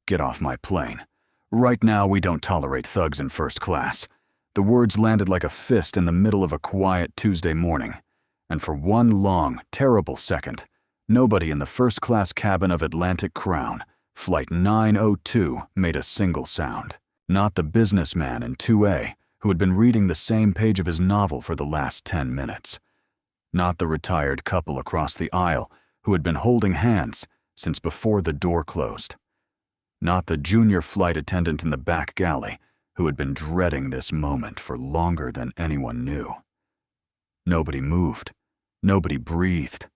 get off my plane. Right now, we don't tolerate thugs in first class." The words landed like a fist in the middle of a quiet Tuesday morning, and for one long, terrible second, nobody in the first-class cabin of Atlantic Crown, Flight 902, made a single sound. Not the businessman in 2A, who had been reading the same page of his novel for the last 10 minutes. Not the retired couple across the aisle, who had been holding hands since before the door closed. Not the junior flight attendant in the back galley, who had been dreading this moment for longer than anyone knew. Nobody moved. Nobody breathed.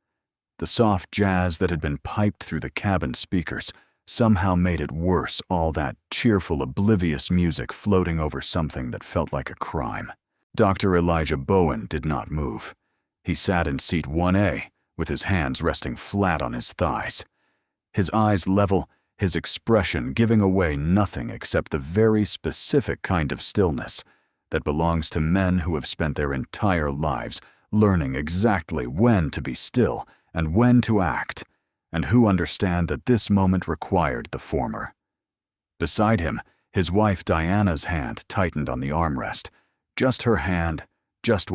The soft jazz that had been piped through the cabin speakers somehow made it worse, all that cheerful, oblivious music floating over something that felt like a crime. Dr. Elijah Bowen did not move. He sat in seat 1A, with his hands resting flat on his thighs. His eyes level, his expression giving away nothing except the very specific kind of stillness that belongs to men who have spent their entire lives learning exactly when to be still and when to act, and who understand that this moment required the former. Beside him, his wife Diana's hand tightened on the armrest, just her hand, just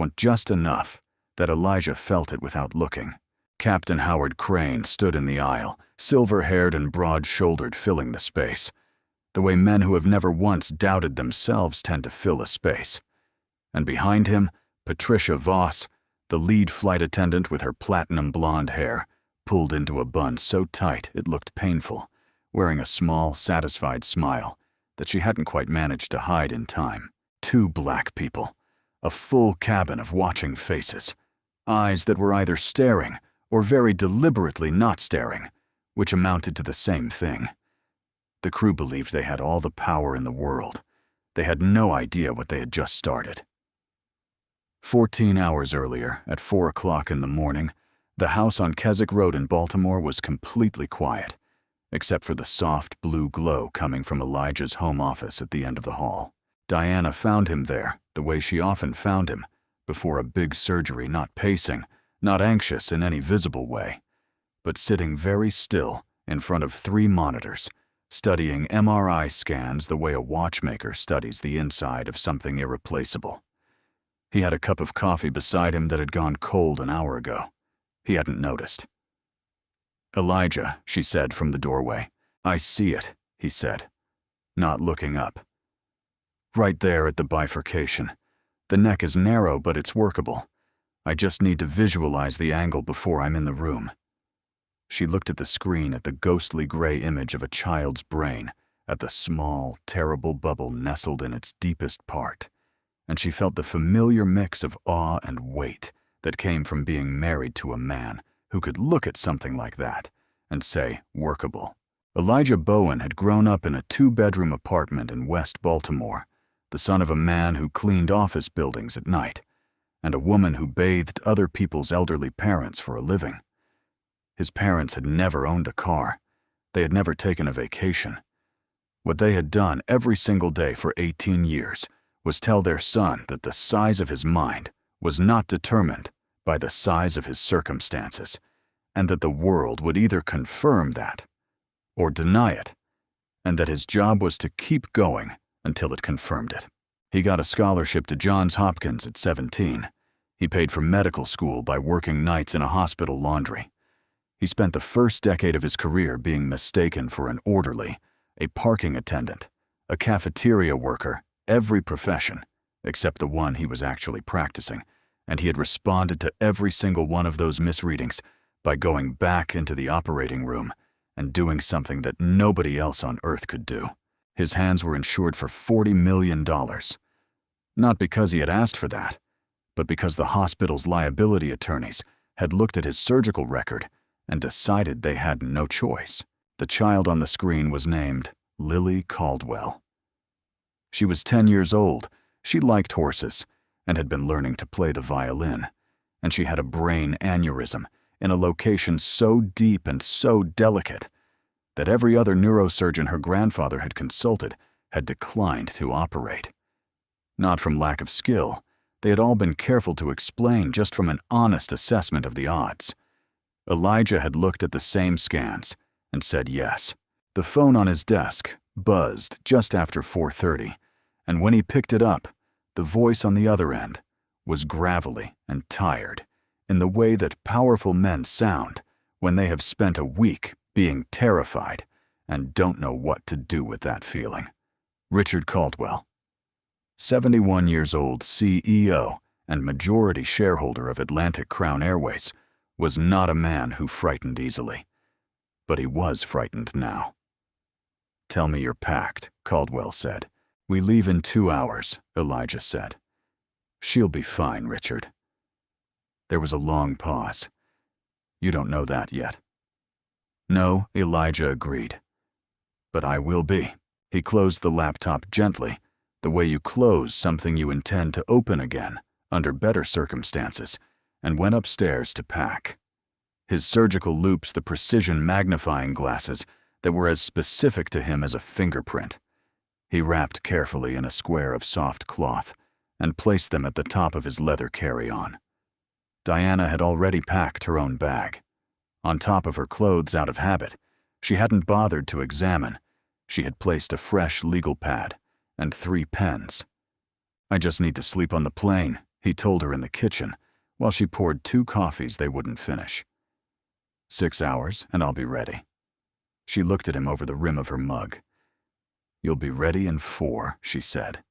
enough that Elijah felt it without looking. Captain Howard Crane stood in the aisle, silver-haired and broad-shouldered, filling the space, the way men who have never once doubted themselves tend to fill a space. And behind him, Patricia Voss, the lead flight attendant with her platinum blonde hair, pulled into a bun so tight it looked painful, wearing a small, satisfied smile that she hadn't quite managed to hide in time. Two black people, a full cabin of watching faces, eyes that were either staring or very deliberately not staring, which amounted to the same thing. The crew believed they had all the power in the world. They had no idea what they had just started. 14 hours earlier, at 4 o'clock in the morning, the house on Keswick Road in Baltimore was completely quiet, except for the soft blue glow coming from Elijah's home office at the end of the hall. Diana found him there, the way she often found him, before a big surgery, not pacing, not anxious in any visible way, but sitting very still in front of 3 monitors, studying MRI scans the way a watchmaker studies the inside of something irreplaceable. He had a cup of coffee beside him that had gone cold an hour ago. He hadn't noticed. "Elijah," she said from the doorway. "I see it," he said, not looking up. "Right there at the bifurcation. The neck is narrow, but it's workable. I just need to visualize the angle before I'm in the room." She looked at the screen, at the ghostly gray image of a child's brain, at the small, terrible bubble nestled in its deepest part, and she felt the familiar mix of awe and weight that came from being married to a man who could look at something like that and say, workable. Elijah Bowen had grown up in a 2-bedroom apartment in West Baltimore, the son of a man who cleaned office buildings at night, and a woman who bathed other people's elderly parents for a living. His parents had never owned a car. They had never taken a vacation. What they had done every single day for 18 years was tell their son that the size of his mind was not determined by the size of his circumstances, and that the world would either confirm that or deny it, and that his job was to keep going until it confirmed it. He got a scholarship to Johns Hopkins at 17. He paid for medical school by working nights in a hospital laundry. He spent the first decade of his career being mistaken for an orderly, a parking attendant, a cafeteria worker, every profession, except the one he was actually practicing, and he had responded to every single one of those misreadings by going back into the operating room and doing something that nobody else on earth could do. His hands were insured for $40 million. Not because he had asked for that, but because the hospital's liability attorneys had looked at his surgical record and decided they had no choice. The child on the screen was named Lily Caldwell. She was 10 years old, she liked horses, and had been learning to play the violin, and she had a brain aneurysm in a location so deep and so delicate that every other neurosurgeon her grandfather had consulted had declined to operate. Not from lack of skill, they had all been careful to explain just from an honest assessment of the odds. Elijah had looked at the same scans and said yes. The phone on his desk buzzed just after 4:30, and when he picked it up, the voice on the other end was gravelly and tired, in the way that powerful men sound when they have spent a week being terrified and don't know what to do with that feeling. Richard Caldwell, 71 years old, CEO and majority shareholder of Atlantic Crown Airways, was not a man who frightened easily. But he was frightened now. "Tell me you're packed," Caldwell said. "We leave in 2 hours," Elijah said. "She'll be fine, Richard." There was a long pause. "You don't know that yet." "No," Elijah agreed. "But I will be." He closed the laptop gently, the way you close something you intend to open again under better circumstances, and went upstairs to pack. His surgical loupes the precision magnifying glasses that were as specific to him as a fingerprint. He wrapped carefully in a square of soft cloth and placed them at the top of his leather carry-on. Diana had already packed her own bag. On top of her clothes out of habit, she hadn't bothered to examine. She had placed a fresh legal pad and 3 pens. "I just need to sleep on the plane," he told her in the kitchen, while she poured 2 coffees they wouldn't finish. 6 hours, and I'll be ready." She looked at him over the rim of her mug. "You'll be ready in 4, she said.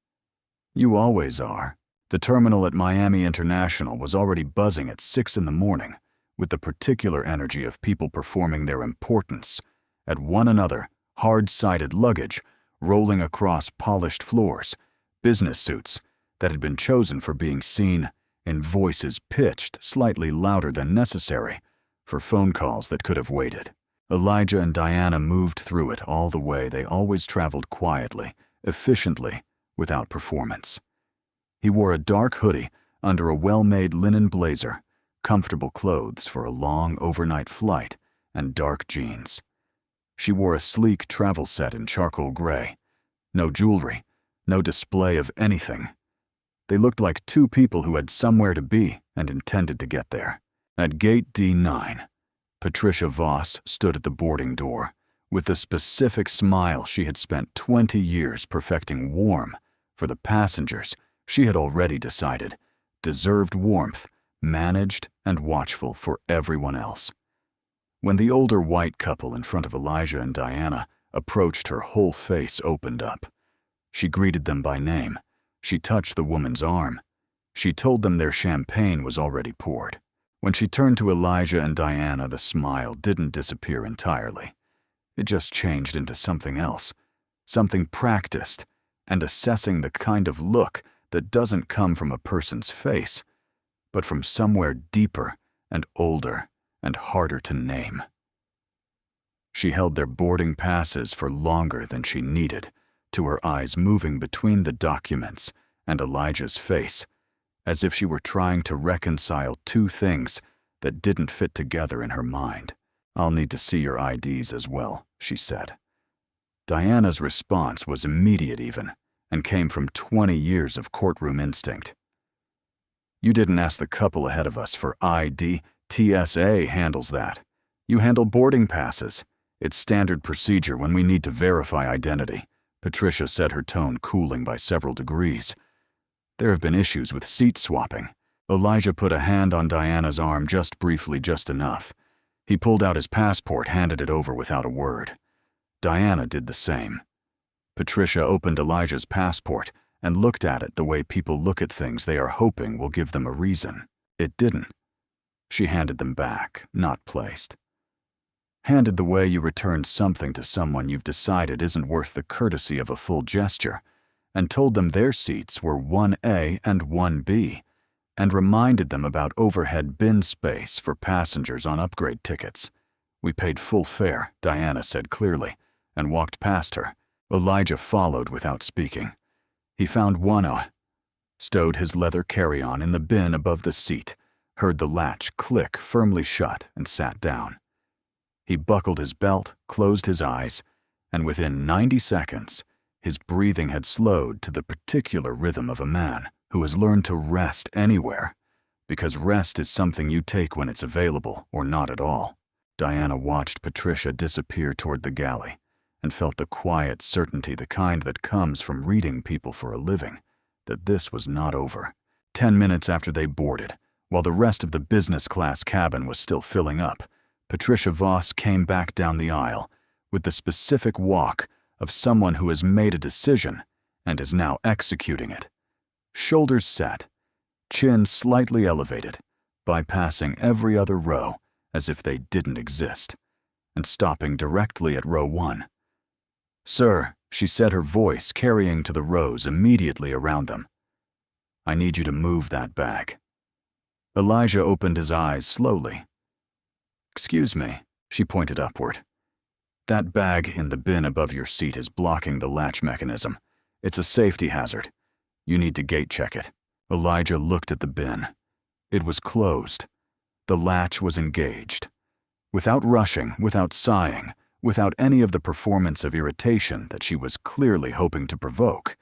"You always are." The terminal at Miami International was already buzzing at 6 in the morning, with the particular energy of people performing their importance at one another, hard-sided luggage rolling across polished floors, business suits that had been chosen for being seen in voices pitched slightly louder than necessary for phone calls that could have waited. Elijah and Diana moved through it all the way they always traveled quietly, efficiently, without performance. He wore a dark hoodie under a well-made linen blazer, comfortable clothes for a long overnight flight, and dark jeans. She wore a sleek travel set in charcoal gray. No jewelry, no display of anything. They looked like 2 people who had somewhere to be and intended to get there. At gate D9, Patricia Voss stood at the boarding door with the specific smile she had spent 20 years perfecting warm for the passengers she had already decided deserved warmth, managed and watchful for everyone else. When the older white couple in front of Elijah and Diana approached, her whole face opened up. She greeted them by name. She touched the woman's arm. She told them their champagne was already poured. When she turned to Elijah and Diana, the smile didn't disappear entirely. It just changed into something else, something practiced and assessing the kind of look that doesn't come from a person's face, but from somewhere deeper and older and harder to name. She held their boarding passes for longer than she needed, to her eyes moving between the documents and Elijah's face, as if she were trying to reconcile 2 things that didn't fit together in her mind. "I'll need to see your IDs as well," she said. Diana's response was immediate even, and came from 20 years of courtroom instinct. "You didn't ask the couple ahead of us for ID. TSA handles that. You handle boarding passes. It's standard procedure when we need to verify identity," Patricia said, her tone cooling by several degrees. "There have been issues with seat swapping." Elijah put a hand on Diana's arm just briefly, just enough. He pulled out his passport, handed it over without a word. Diana did the same. Patricia opened Elijah's passport and looked at it the way people look at things they are hoping will give them a reason. It didn't. She handed them back, not placed. Handed the way you return something to someone you've decided isn't worth the courtesy of a full gesture, and told them their seats were 1A and 1B, and reminded them about overhead bin space for passengers on upgrade tickets. "We paid full fare," Diana said clearly, and walked past her. Elijah followed without speaking. He found one, stowed his leather carry-on in the bin above the seat, heard the latch click firmly shut, and sat down. He buckled his belt, closed his eyes, and within 90 seconds, his breathing had slowed to the particular rhythm of a man who has learned to rest anywhere, because rest is something you take when it's available or not at all. Diana watched Patricia disappear toward the galley and felt the quiet certainty, the kind that comes from reading people for a living, that this was not over. 10 minutes after they boarded, while the rest of the business class cabin was still filling up, Patricia Voss came back down the aisle with the specific walk of someone who has made a decision and is now executing it. Shoulders set, chin slightly elevated, bypassing every other row as if they didn't exist, and stopping directly at row 1. "Sir," she said, her voice carrying to the rows immediately around them, "I need you to move that bag." Elijah opened his eyes slowly. "Excuse me," she pointed upward. "That bag in the bin above your seat is blocking the latch mechanism. It's a safety hazard. You need to gate check it." Elijah looked at the bin. It was closed. The latch was engaged. Without rushing, without sighing, without any of the performance of irritation that she was clearly hoping to provoke,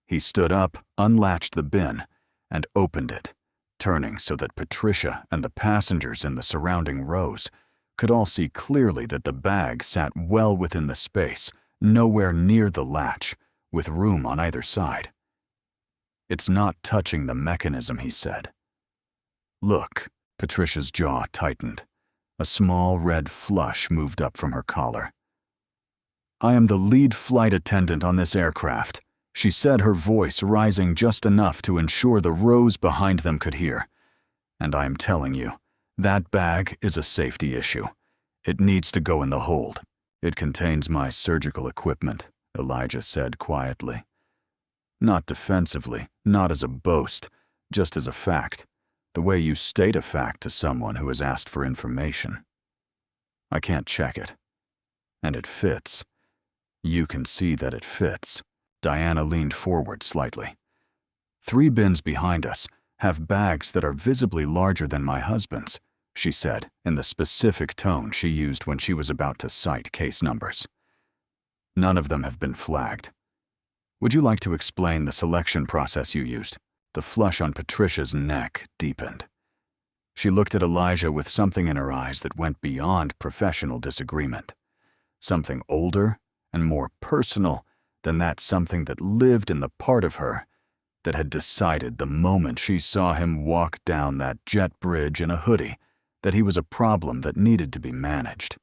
he stood up, unlatched the bin, and opened it, turning so that Patricia and the passengers in the surrounding rows could all see clearly that the bag sat well within the space, nowhere near the latch, with room on either side. "It's not touching the mechanism," he said. "Look." Patricia's jaw tightened. A small red flush moved up from her collar. "I am the lead flight attendant on this aircraft," she said, her voice rising just enough to ensure the rows behind them could hear. "And I am telling you, that bag is a safety issue. It needs to go in the hold." "It contains my surgical equipment," Elijah said quietly. Not defensively, not as a boast, just as a fact. The way you state a fact to someone who has asked for information. "I can't check it. And it fits. You can see that it fits." Diana leaned forward slightly. 3 bins behind us have bags that are visibly larger than my husband's," she said, in the specific tone she used when she was about to cite case numbers. "None of them have been flagged. Would you like to explain the selection process you used?" The flush on Patricia's neck deepened. She looked at Elijah with something in her eyes that went beyond professional disagreement. Something older and more personal than that something that lived in the part of her that had decided the moment she saw him walk down that jet bridge in a hoodie that he was a problem that needed to be managed.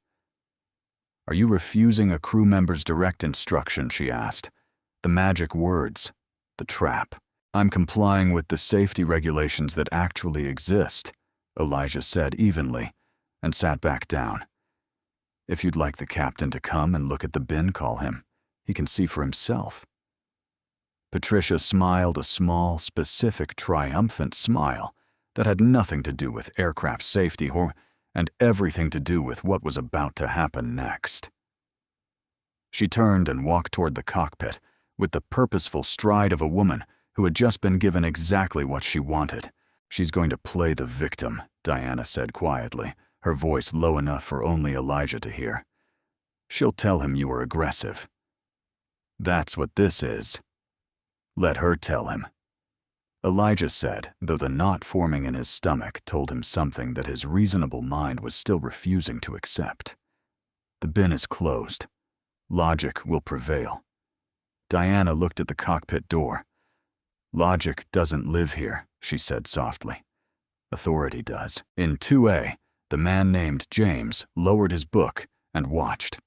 "Are you refusing a crew member's direct instruction?" she asked. The magic words, the trap. "I'm complying with the safety regulations that actually exist," Elijah said evenly, and sat back down. "If you'd like the captain to come and look at the bin, call him. He can see for himself." Patricia smiled a small, specific, triumphant smile that had nothing to do with aircraft safety and everything to do with what was about to happen next. She turned and walked toward the cockpit with the purposeful stride of a woman who had just been given exactly what she wanted. "She's going to play the victim," Diana said quietly, her voice low enough for only Elijah to hear. "She'll tell him you were aggressive. That's what this is. Let her tell him." Elijah said, though the knot forming in his stomach told him something that his reasonable mind was still refusing to accept. "The bin is closed. Logic will prevail." Diana looked at the cockpit door. "Logic doesn't live here," she said softly. "Authority does." In 2A, the man named James lowered his book and watched.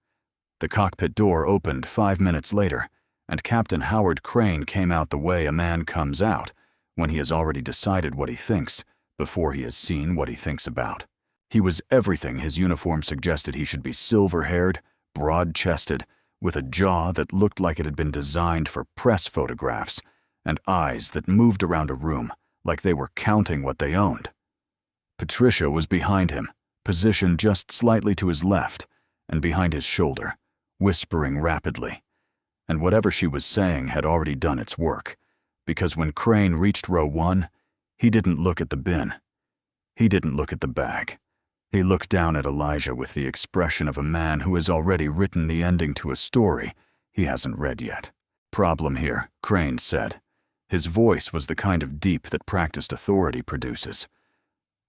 The cockpit door opened 5 minutes later, and Captain Howard Crane came out the way a man comes out when he has already decided what he thinks before he has seen what he thinks about. He was everything his uniform suggested he should be: silver-haired, broad-chested, with a jaw that looked like it had been designed for press photographs, and eyes that moved around a room like they were counting what they owned. Patricia was behind him, positioned just slightly to his left and behind his shoulder, whispering rapidly. And whatever she was saying had already done its work, because when Crane reached row 1, he didn't look at the bin. He didn't look at the bag. He looked down at Elijah with the expression of a man who has already written the ending to a story he hasn't read yet. "Problem here," Crane said. His voice was the kind of deep that practiced authority produces.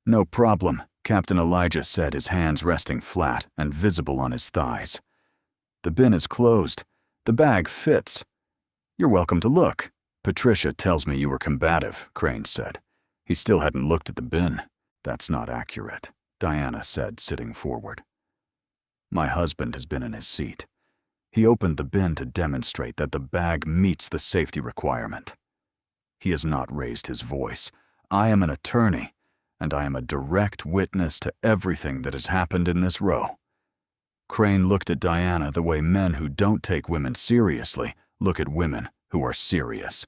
"No problem," Captain Elijah said, his hands resting flat and visible on his thighs. The bin is closed. The bag fits. You're welcome to look. Patricia tells me you were combative, Crane said. He still hadn't looked at the bin. That's not accurate, Diana said, sitting forward. My husband has been in his seat. He opened the bin to demonstrate that the bag meets the safety requirement. He has not raised his voice. I am an attorney, and I am a direct witness to everything that has happened in this row. Crane looked at Diana the way men who don't take women seriously look at women who are serious.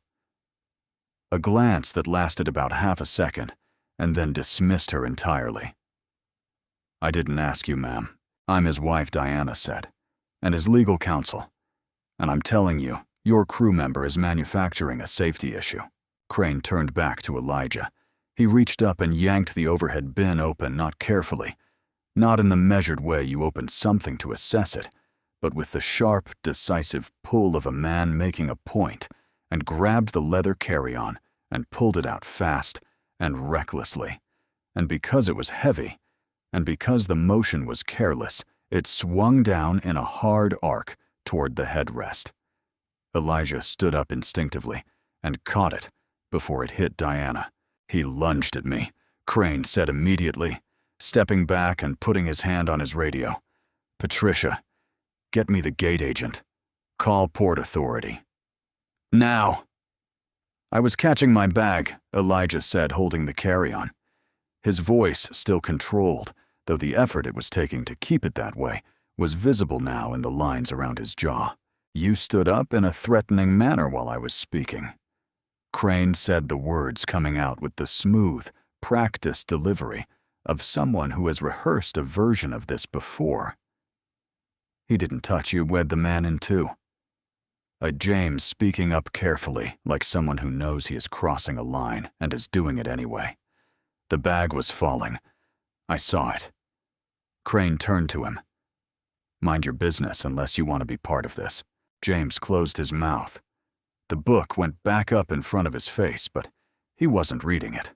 A glance that lasted about half a second, and then dismissed her entirely. I didn't ask you, ma'am. I'm his wife, Diana said, and his legal counsel. And I'm telling you, your crew member is manufacturing a safety issue. Crane turned back to Elijah. He reached up and yanked the overhead bin open, not carefully, not in the measured way you open something to assess it, but with the sharp, decisive pull of a man making a point, and grabbed the leather carry-on and pulled it out fast and recklessly. And because it was heavy, and because the motion was careless, it swung down in a hard arc toward the headrest. Elijah stood up instinctively and caught it before it hit Diana. He lunged at me, Crane said immediately, stepping back and putting his hand on his radio. Patricia, get me the gate agent. Call Port Authority. Now. I was catching my bag, Elijah said, holding the carry-on. His voice still controlled, though the effort it was taking to keep it that way was visible now in the lines around his jaw. You stood up in a threatening manner while I was speaking. Crane said the words coming out with the smooth, practiced delivery of someone who has rehearsed a version of this before. He didn't touch you, wed the man in two. James speaking up carefully, like someone who knows he is crossing a line and is doing it anyway. The bag was falling. I saw it. Crane turned to him. Mind your business unless you want to be part of this. James closed his mouth. The book went back up in front of his face, but he wasn't reading it.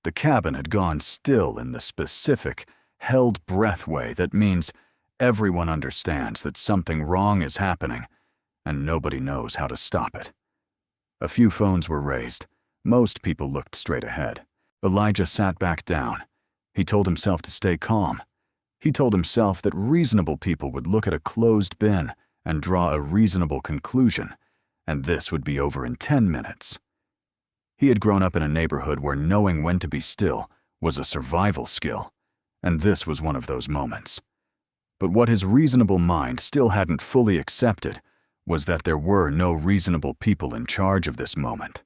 The cabin had gone still in the specific, held breath way that means everyone understands that something wrong is happening, and nobody knows how to stop it. A few phones were raised. Most people looked straight ahead. Elijah sat back down. He told himself to stay calm. He told himself that reasonable people would look at a closed bin and draw a reasonable conclusion, and this would be over in 10 minutes. He had grown up in a neighborhood where knowing when to be still was a survival skill, and this was one of those moments. But what his reasonable mind still hadn't fully accepted was that there were no reasonable people in charge of this moment.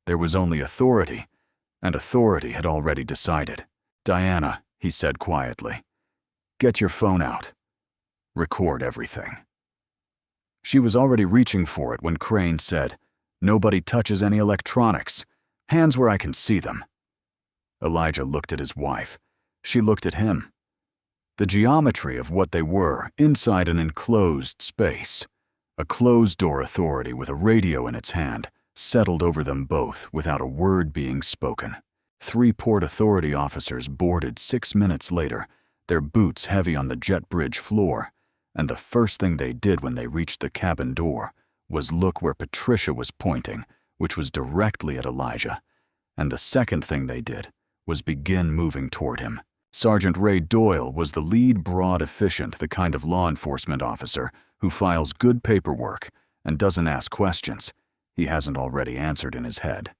There was only authority, and authority had already decided. Diana, he said quietly, get your phone out. Record everything. She was already reaching for it when Crane said, nobody touches any electronics. Hands where I can see them. Elijah looked at his wife. She looked at him. The geometry of what they were inside an enclosed space. A closed-door authority with a radio in its hand settled over them both without a word being spoken. 3 Port Authority officers boarded 6 minutes later, their boots heavy on the jet bridge floor, and the first thing they did when they reached the cabin door was look where Patricia was pointing, which was directly at Elijah, and the second thing they did was begin moving toward him. Sergeant Ray Doyle was the lead broad efficient, the kind of law enforcement officer who files good paperwork and doesn't ask questions he hasn't already answered in his head.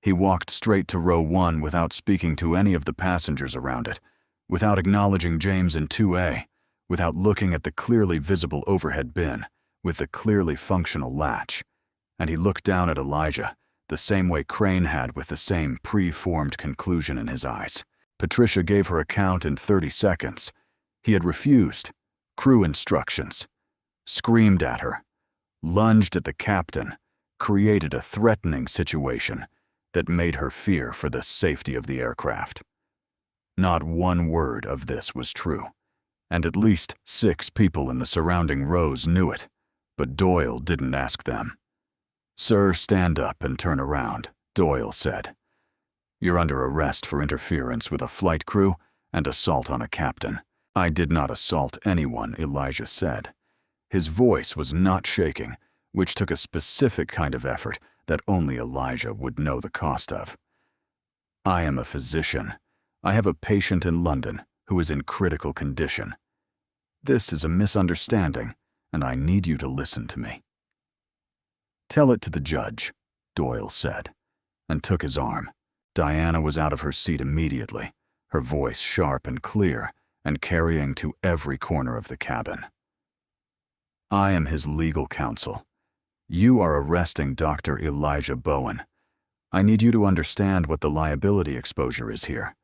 He walked straight to row 1 without speaking to any of the passengers around it, without acknowledging James in 2A, without looking at the clearly visible overhead bin with the clearly functional latch, and he looked down at Elijah the same way Crane had, with the same pre-formed conclusion in his eyes. Patricia gave her account in 30 seconds. He had refused. Crew instructions. Screamed at her. Lunged at the captain. Created a threatening situation that made her fear for the safety of the aircraft. Not one word of this was true, and at least 6 people in the surrounding rows knew it, but Doyle didn't ask them. Sir, stand up and turn around, Doyle said. You're under arrest for interference with a flight crew and assault on a captain. I did not assault anyone, Elijah said. His voice was not shaking, which took a specific kind of effort that only Elijah would know the cost of. I am a physician. I have a patient in London who is in critical condition. This is a misunderstanding, and I need you to listen to me. Tell it to the judge, Doyle said, and took his arm. Diana was out of her seat immediately, her voice sharp and clear, and carrying to every corner of the cabin. I am his legal counsel. You are arresting Dr. Elijah Bowen. I need you to understand what the liability exposure is here.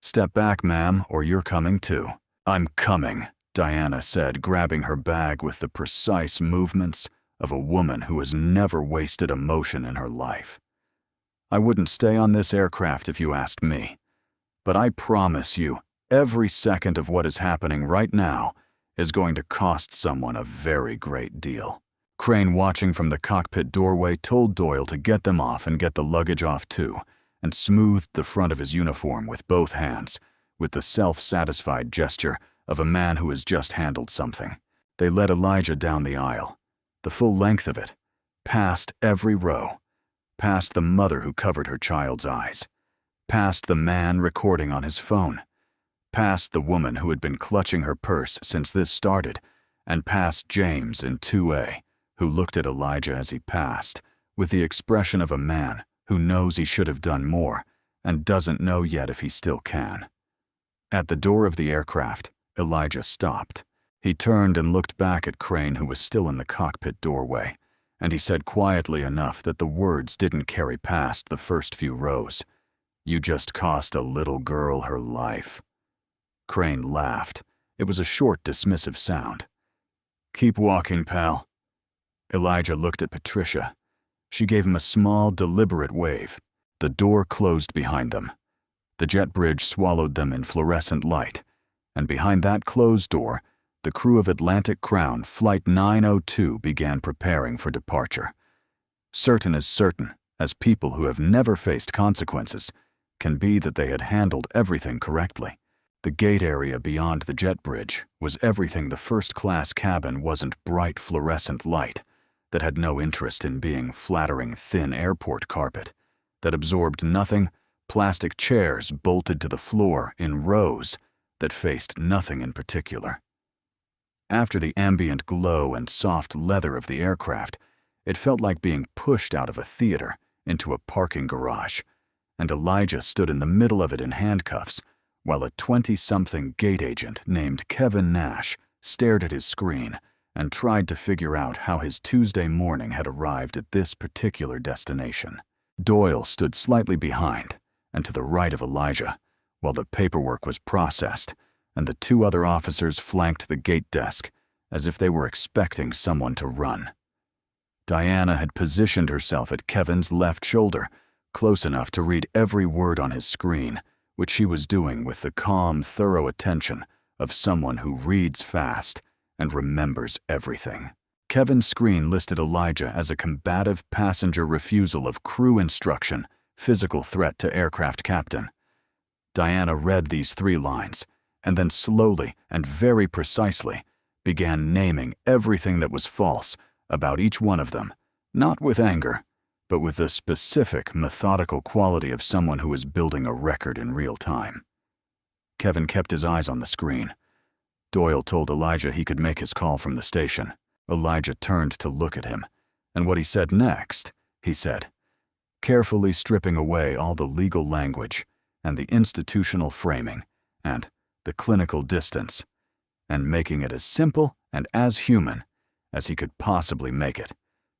Step back, ma'am, or you're coming too. I'm coming, Diana said, grabbing her bag with the precise movements of a woman who has never wasted emotion in her life. I wouldn't stay on this aircraft if you asked me, but I promise you, every second of what is happening right now is going to cost someone a very great deal. Crane, watching from the cockpit doorway, told Doyle to get them off and get the luggage off too, and smoothed the front of his uniform with both hands, with the self-satisfied gesture of a man who has just handled something. They led Elijah down the aisle, the full length of it, past every row, past the mother who covered her child's eyes, past the man recording on his phone, past the woman who had been clutching her purse since this started, and past James in 2A, who looked at Elijah as he passed, with the expression of a man who knows he should have done more and doesn't know yet if he still can. At the door of the aircraft, Elijah stopped. He turned and looked back at Crane, who was still in the cockpit doorway, and he said quietly enough that the words didn't carry past the first few rows. You just cost a little girl her life. Crane laughed. It was a short, dismissive sound. Keep walking, pal. Elijah looked at Patricia. She gave him a small, deliberate wave. The door closed behind them. The jet bridge swallowed them in fluorescent light, and behind that closed door, the crew of Atlantic Crown Flight 902 began preparing for departure. Certain as people who have never faced consequences can be that they had handled everything correctly. The gate area beyond the jet bridge was everything the first-class cabin wasn't bright fluorescent light that had no interest in being flattering thin airport carpet, that absorbed nothing, plastic chairs bolted to the floor in rows that faced nothing in particular. After the ambient glow and soft leather of the aircraft, it felt like being pushed out of a theater into a parking garage, and Elijah stood in the middle of it in handcuffs, while a 20-something gate agent named Kevin Nash stared at his screen and tried to figure out how his Tuesday morning had arrived at this particular destination. Doyle stood slightly behind and to the right of Elijah, while the paperwork was processed, and the two other officers flanked the gate desk as if they were expecting someone to run. Diana had positioned herself at Kevin's left shoulder, close enough to read every word on his screen, which she was doing with the calm, thorough attention of someone who reads fast and remembers everything. Kevin's screen listed Elijah as a combative passenger refusal of crew instruction, physical threat to aircraft captain. Diana read these 3 lines, and then slowly and very precisely began naming everything that was false about each one of them, not with anger, but with the specific, methodical quality of someone who is building a record in real time. Kevin kept his eyes on the screen. Doyle told Elijah he could make his call from the station. Elijah turned to look at him, and what he said next, he said, carefully stripping away all the legal language and the institutional framing and the clinical distance, and making it as simple and as human as he could possibly make it,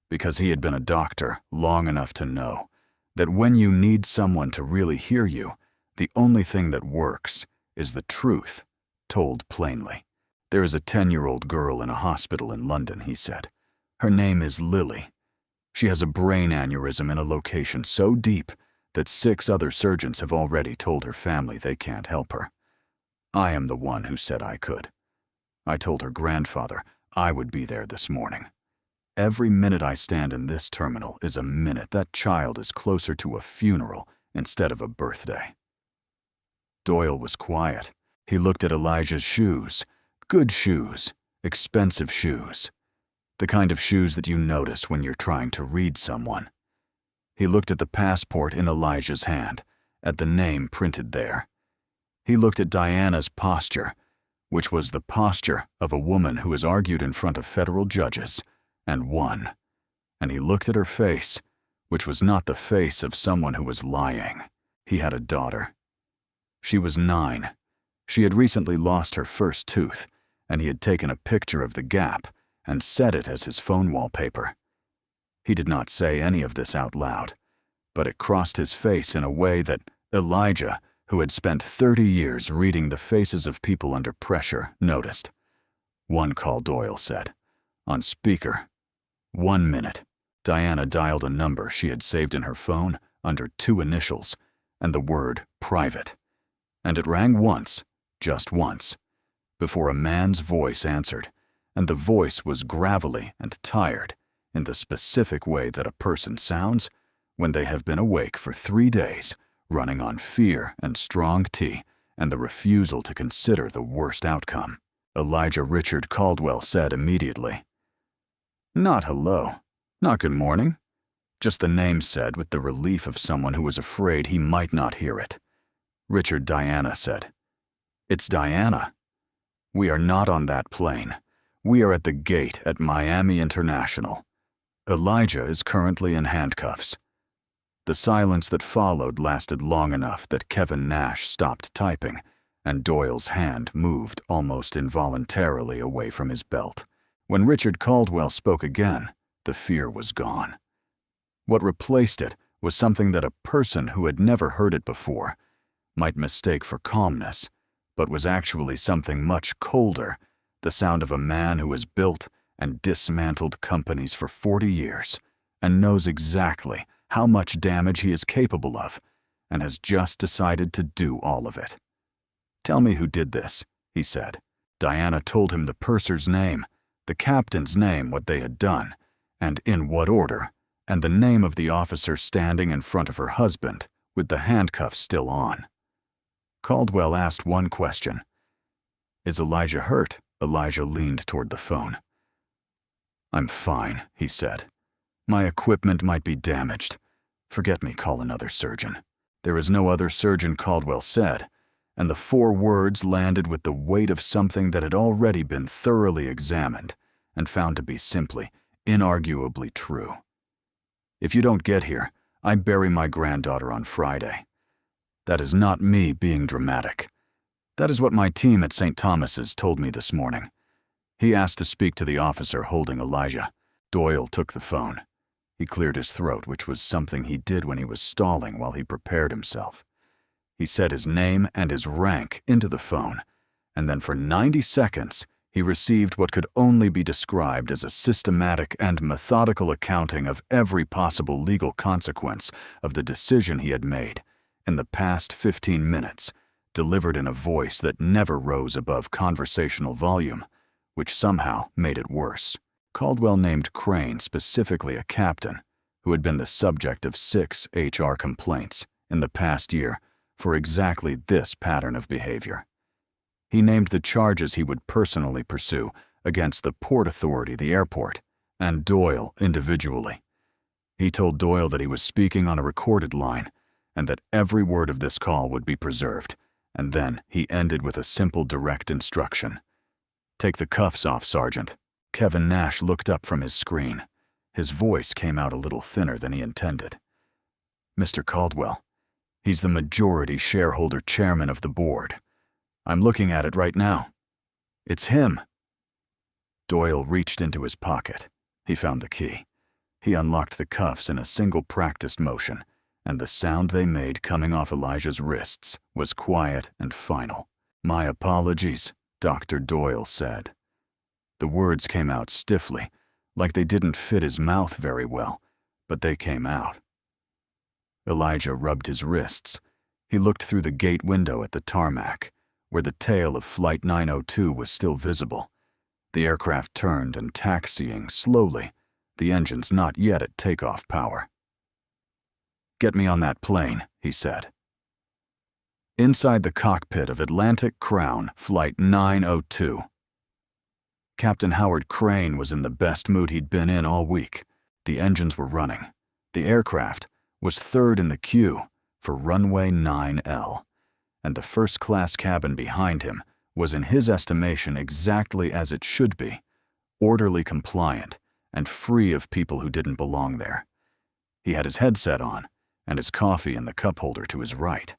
because he had been a doctor long enough to know that when you need someone to really hear you, the only thing that works is the truth, told plainly. There is a 10-year-old girl in a hospital in London, he said. Her name is Lily. She has a brain aneurysm in a location so deep that 6 other surgeons have already told her family they can't help her. I am the one who said I could. I told her grandfather I would be there this morning. Every minute I stand in this terminal is a minute that child is closer to a funeral instead of a birthday. Doyle was quiet. He looked at Elijah's shoes. Good shoes. Expensive shoes. The kind of shoes that you notice when you're trying to read someone. He looked at the passport in Elijah's hand, at the name printed there. He looked at Diana's posture, which was the posture of a woman who has argued in front of federal judges and won. And he looked at her face, which was not the face of someone who was lying. He had a daughter. She was 9. She had recently lost her first tooth, and he had taken a picture of the gap and set it as his phone wallpaper. He did not say any of this out loud, but it crossed his face in a way that Elijah, who had spent 30 years reading the faces of people under pressure, noticed. "One call," Doyle said. On speaker. 1 minute. Diana dialed a number she had saved in her phone under 2 initials and the word private. And it rang once, just once, before a man's voice answered, and the voice was gravelly and tired in the specific way that a person sounds when they have been awake for 3 days, running on fear and strong tea and the refusal to consider the worst outcome. Elijah Richard Caldwell said immediately, "Not hello, not good morning," just the name said with the relief of someone who was afraid he might not hear it. Richard Diana said, "It's Diana. We are not on that plane. We are at the gate at Miami International. Elijah is currently in handcuffs." The silence that followed lasted long enough that Kevin Nash stopped typing, and Doyle's hand moved almost involuntarily away from his belt. When Richard Caldwell spoke again, the fear was gone. What replaced it was something that a person who had never heard it before might mistake for calmness, but was actually something much colder, the sound of a man who has built and dismantled companies for 40 years and knows exactly how much damage he is capable of and has just decided to do all of it. "Tell me who did this," he said. Diana told him the purser's name, the captain's name, what they had done, and in what order, and the name of the officer standing in front of her husband with the handcuffs still on. Caldwell asked one question. "Is Elijah hurt?" Elijah leaned toward the phone. "I'm fine," he said. "My equipment might be damaged. Forget me, call another surgeon." "There is no other surgeon," Caldwell said, and the 4 words landed with the weight of something that had already been thoroughly examined and found to be simply, inarguably true. "If you don't get here, I bury my granddaughter on Friday." That is not me being dramatic. That is what my team at St. Thomas's told me this morning. He asked to speak to the officer holding Elijah. Doyle took the phone. He cleared his throat, which was something he did when he was stalling while he prepared himself. He said his name and his rank into the phone, and then for 90 seconds, he received what could only be described as a systematic and methodical accounting of every possible legal consequence of the decision he had made in the past 15 minutes, delivered in a voice that never rose above conversational volume, which somehow made it worse. Caldwell named Crane specifically a captain who had been the subject of 6 HR complaints in the past year for exactly this pattern of behavior. He named the charges he would personally pursue against the Port Authority, the airport, and Doyle individually. He told Doyle that he was speaking on a recorded line and that every word of this call would be preserved, and then he ended with a simple direct instruction. "Take the cuffs off, Sergeant." Kevin Nash looked up from his screen. His voice came out a little thinner than he intended. "Mr. Caldwell, he's the majority shareholder chairman of the board. I'm looking at it right now. It's him." Doyle reached into his pocket. He found the key. He unlocked the cuffs in a single practiced motion, and the sound they made coming off Elijah's wrists was quiet and final. "My apologies," Dr. Doyle said. The words came out stiffly, like they didn't fit his mouth very well, but they came out. Elijah rubbed his wrists. He looked through the gate window at the tarmac, where the tail of Flight 902 was still visible. The aircraft turned and taxiing slowly, the engines not yet at takeoff power. "Get me on that plane," he said. Inside the cockpit of Atlantic Crown Flight 902. Captain Howard Crane was in the best mood he'd been in all week. The engines were running. The aircraft was third in the queue for runway 9L, and the first-class cabin behind him was in his estimation exactly as it should be, orderly compliant and free of people who didn't belong there. He had his headset on and his coffee in the cup holder to his right,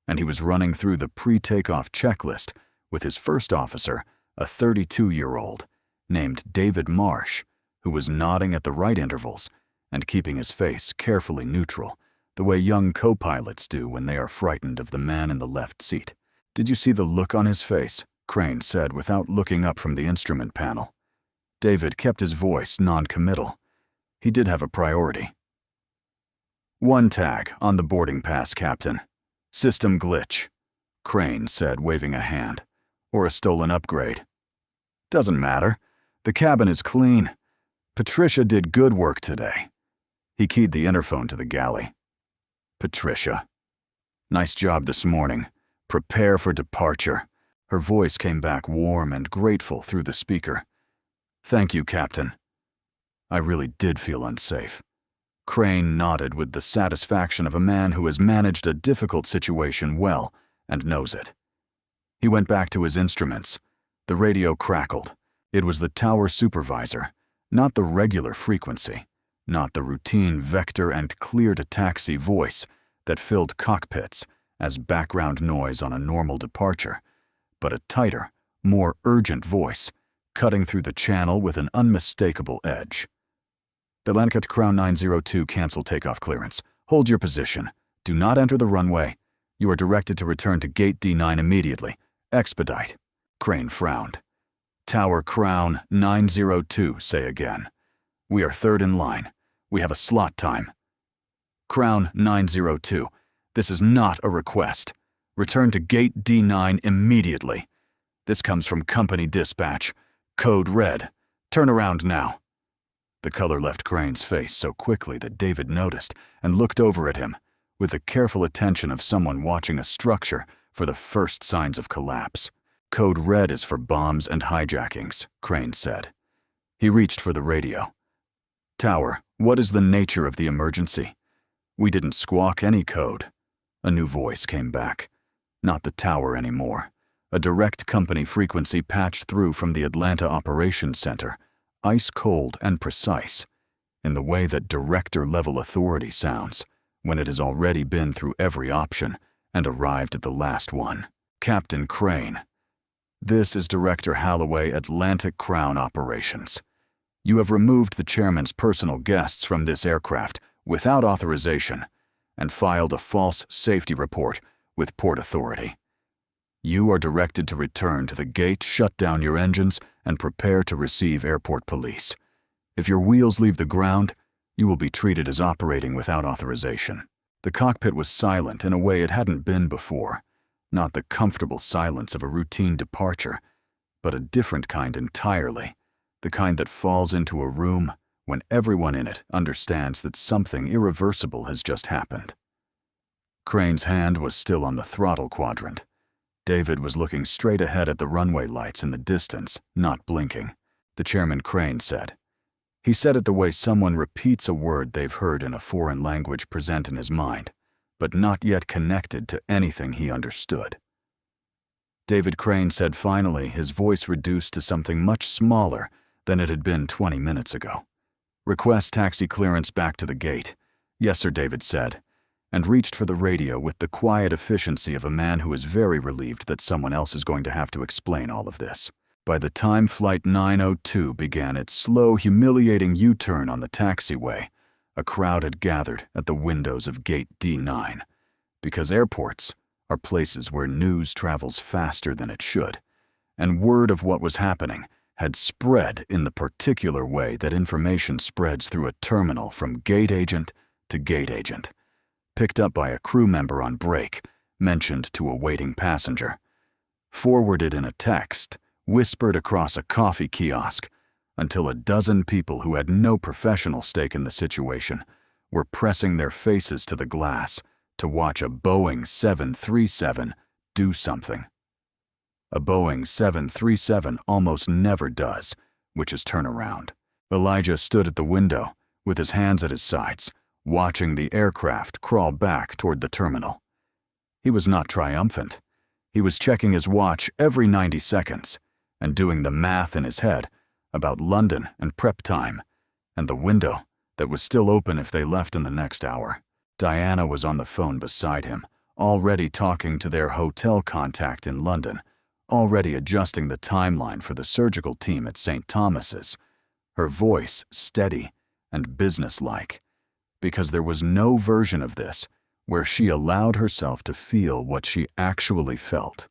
and he was running through the pre-takeoff checklist with his first officer, a 32-year-old named David Marsh, who was nodding at the right intervals and keeping his face carefully neutral, the way young co-pilots do when they are frightened of the man in the left seat. "Did you see the look on his face?" Crane said without looking up from the instrument panel. David kept his voice non-committal. He did have a priority. "One tag on the boarding pass, Captain. System glitch," Crane said, waving a hand. "Or a stolen upgrade." "Doesn't matter. The cabin is clean. Patricia did good work today." He keyed the interphone to the galley. "Patricia. Nice job this morning. Prepare for departure." Her voice came back warm and grateful through the speaker. "Thank you, Captain. I really did feel unsafe." Crane nodded with the satisfaction of a man who has managed a difficult situation well and knows it. He went back to his instruments. The radio crackled. It was the tower supervisor, not the regular frequency, not the routine vector and clear-to-taxi voice that filled cockpits as background noise on a normal departure, but a tighter, more urgent voice, cutting through the channel with an unmistakable edge. "Handcuffed Crown 902, cancel takeoff clearance. Hold your position. Do not enter the runway. You are directed to return to gate D9 immediately. Expedite." Crane frowned. "Tower Crown 902, say again. We are third in line. We have a slot time." "Crown 902, this is not a request. Return to gate D9 immediately. This comes from company dispatch. Code red. Turn around now." The color left Crane's face so quickly that David noticed and looked over at him with the careful attention of someone watching a structure for the first signs of collapse. "Code red is for bombs and hijackings," Crane said. He reached for the radio. "Tower, what is the nature of the emergency?" "We didn't squawk any code." A new voice came back. Not the tower anymore. A direct company frequency patched through from the Atlanta Operations Center, ice cold and precise, in the way that director-level authority sounds when it has already been through every option and arrived at the last one. "Captain Crane, this is Director Halloway, Atlantic Crown Operations. You have removed the chairman's personal guests from this aircraft without authorization and filed a false safety report with Port Authority. You are directed to return to the gate, shut down your engines, and prepare to receive airport police. If your wheels leave the ground, you will be treated as operating without authorization." The cockpit was silent in a way it hadn't been before, not the comfortable silence of a routine departure, but a different kind entirely, the kind that falls into a room when everyone in it understands that something irreversible has just happened. Crane's hand was still on the throttle quadrant. David was looking straight ahead at the runway lights in the distance, not blinking. The chairman Crane said. He said it the way someone repeats a word they've heard in a foreign language present in his mind, but not yet connected to anything he understood. David Crane said finally, his voice reduced to something much smaller than it had been 20 minutes ago. "Request taxi clearance back to the gate." "Yes, sir," David said, and reached for the radio with the quiet efficiency of a man who is very relieved that someone else is going to have to explain all of this. By the time Flight 902 began its slow, humiliating U-turn on the taxiway, a crowd had gathered at the windows of Gate D9, because airports are places where news travels faster than it should, and word of what was happening had spread in the particular way that information spreads through a terminal from gate agent to gate agent, picked up by a crew member on break, mentioned to a waiting passenger, forwarded in a text, whispered across a coffee kiosk, until a dozen people who had no professional stake in the situation were pressing their faces to the glass to watch a Boeing 737 do something. A Boeing 737 almost never does, which is turn around. Elijah stood at the window, with his hands at his sides, watching the aircraft crawl back toward the terminal. He was not triumphant. He was checking his watch every 90 seconds and doing the math in his head about London and prep time and the window that was still open if they left in the next hour. Diana was on the phone beside him, already talking to their hotel contact in London, already adjusting the timeline for the surgical team at St. Thomas's, her voice steady and businesslike, because there was no version of this where she allowed herself to feel what she actually felt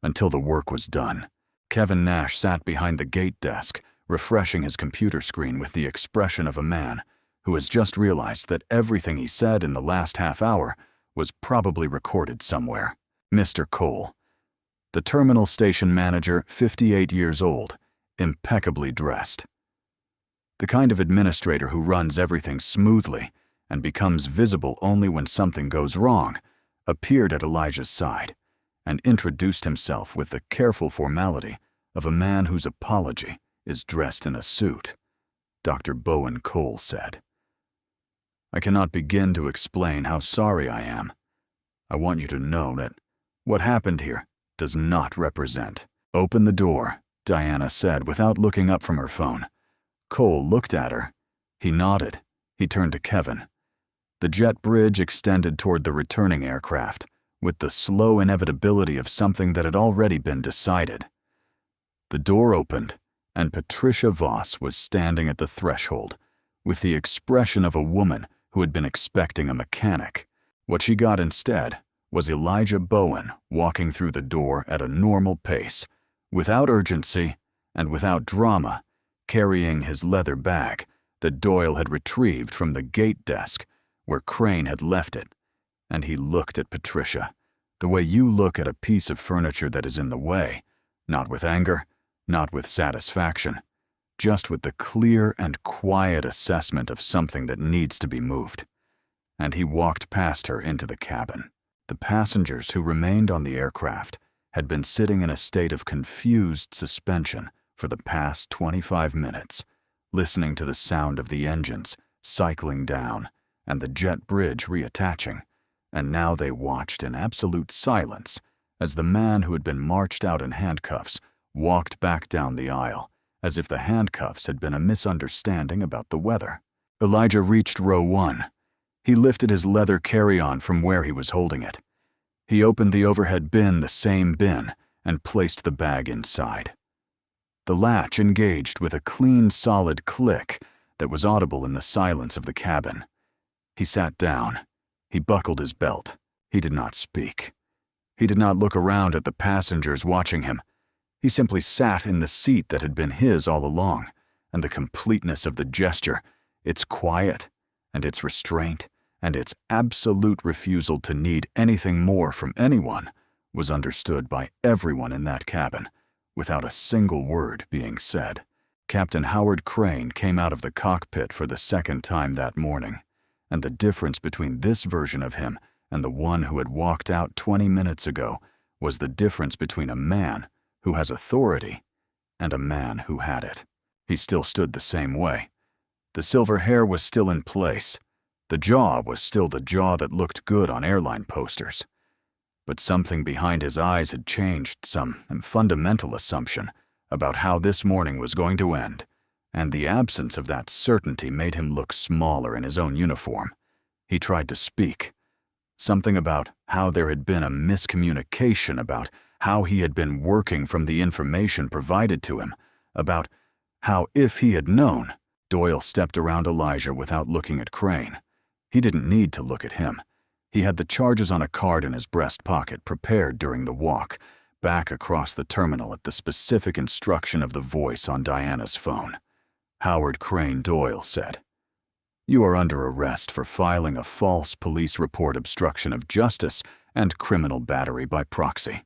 until the work was done. Kevin Nash sat behind the gate desk, refreshing his computer screen with the expression of a man who has just realized that everything he said in the last half hour was probably recorded somewhere. Mr. Cole, the terminal station manager, 58 years old, impeccably dressed. The kind of administrator who runs everything smoothly and becomes visible only when something goes wrong, appeared at Elijah's side and introduced himself with the careful formality of a man whose apology is dressed in a suit. Dr. Bowen Cole said, "I cannot begin to explain how sorry I am. I want you to know that what happened here does not represent." "Open the door," Diana said without looking up from her phone. Cole looked at her. He nodded. He turned to Kevin. The jet bridge extended toward the returning aircraft, with the slow inevitability of something that had already been decided. The door opened, and Patricia Voss was standing at the threshold, with the expression of a woman who had been expecting a mechanic. What she got instead was Elijah Bowen walking through the door at a normal pace, without urgency and without drama, carrying his leather bag that Doyle had retrieved from the gate desk where Crane had left it, and he looked at Patricia, the way you look at a piece of furniture that is in the way, not with anger, not with satisfaction, just with the clear and quiet assessment of something that needs to be moved. And he walked past her into the cabin. The passengers who remained on the aircraft had been sitting in a state of confused suspension for the past 25 minutes, listening to the sound of the engines cycling down and the jet bridge reattaching, and now they watched in absolute silence as the man who had been marched out in handcuffs walked back down the aisle, as if the handcuffs had been a misunderstanding about the weather. Elijah reached row 1. He lifted his leather carry-on from where he was holding it. He opened the overhead bin, the same bin, and placed the bag inside. The latch engaged with a clean, solid click that was audible in the silence of the cabin. He sat down. He buckled his belt. He did not speak. He did not look around at the passengers watching him. He simply sat in the seat that had been his all along, and the completeness of the gesture, its quiet, and its restraint, and its absolute refusal to need anything more from anyone, was understood by everyone in that cabin, without a single word being said. Captain Howard Crane came out of the cockpit for the second time that morning, and the difference between this version of him and the one who had walked out 20 minutes ago was the difference between a man who has authority and a man who had it. He still stood the same way. The silver hair was still in place. The jaw was still the jaw that looked good on airline posters. But something behind his eyes had changed, some fundamental assumption about how this morning was going to end, and the absence of that certainty made him look smaller in his own uniform. He tried to speak. Something about how there had been a miscommunication, about how he had been working from the information provided to him, about how if he had known. Doyle stepped around Elijah without looking at Crane. He didn't need to look at him. He had the charges on a card in his breast pocket prepared during the walk, back across the terminal at the specific instruction of the voice on Diana's phone. Howard Crane Doyle said, "You are under arrest for filing a false police report, obstruction of justice, and criminal battery by proxy."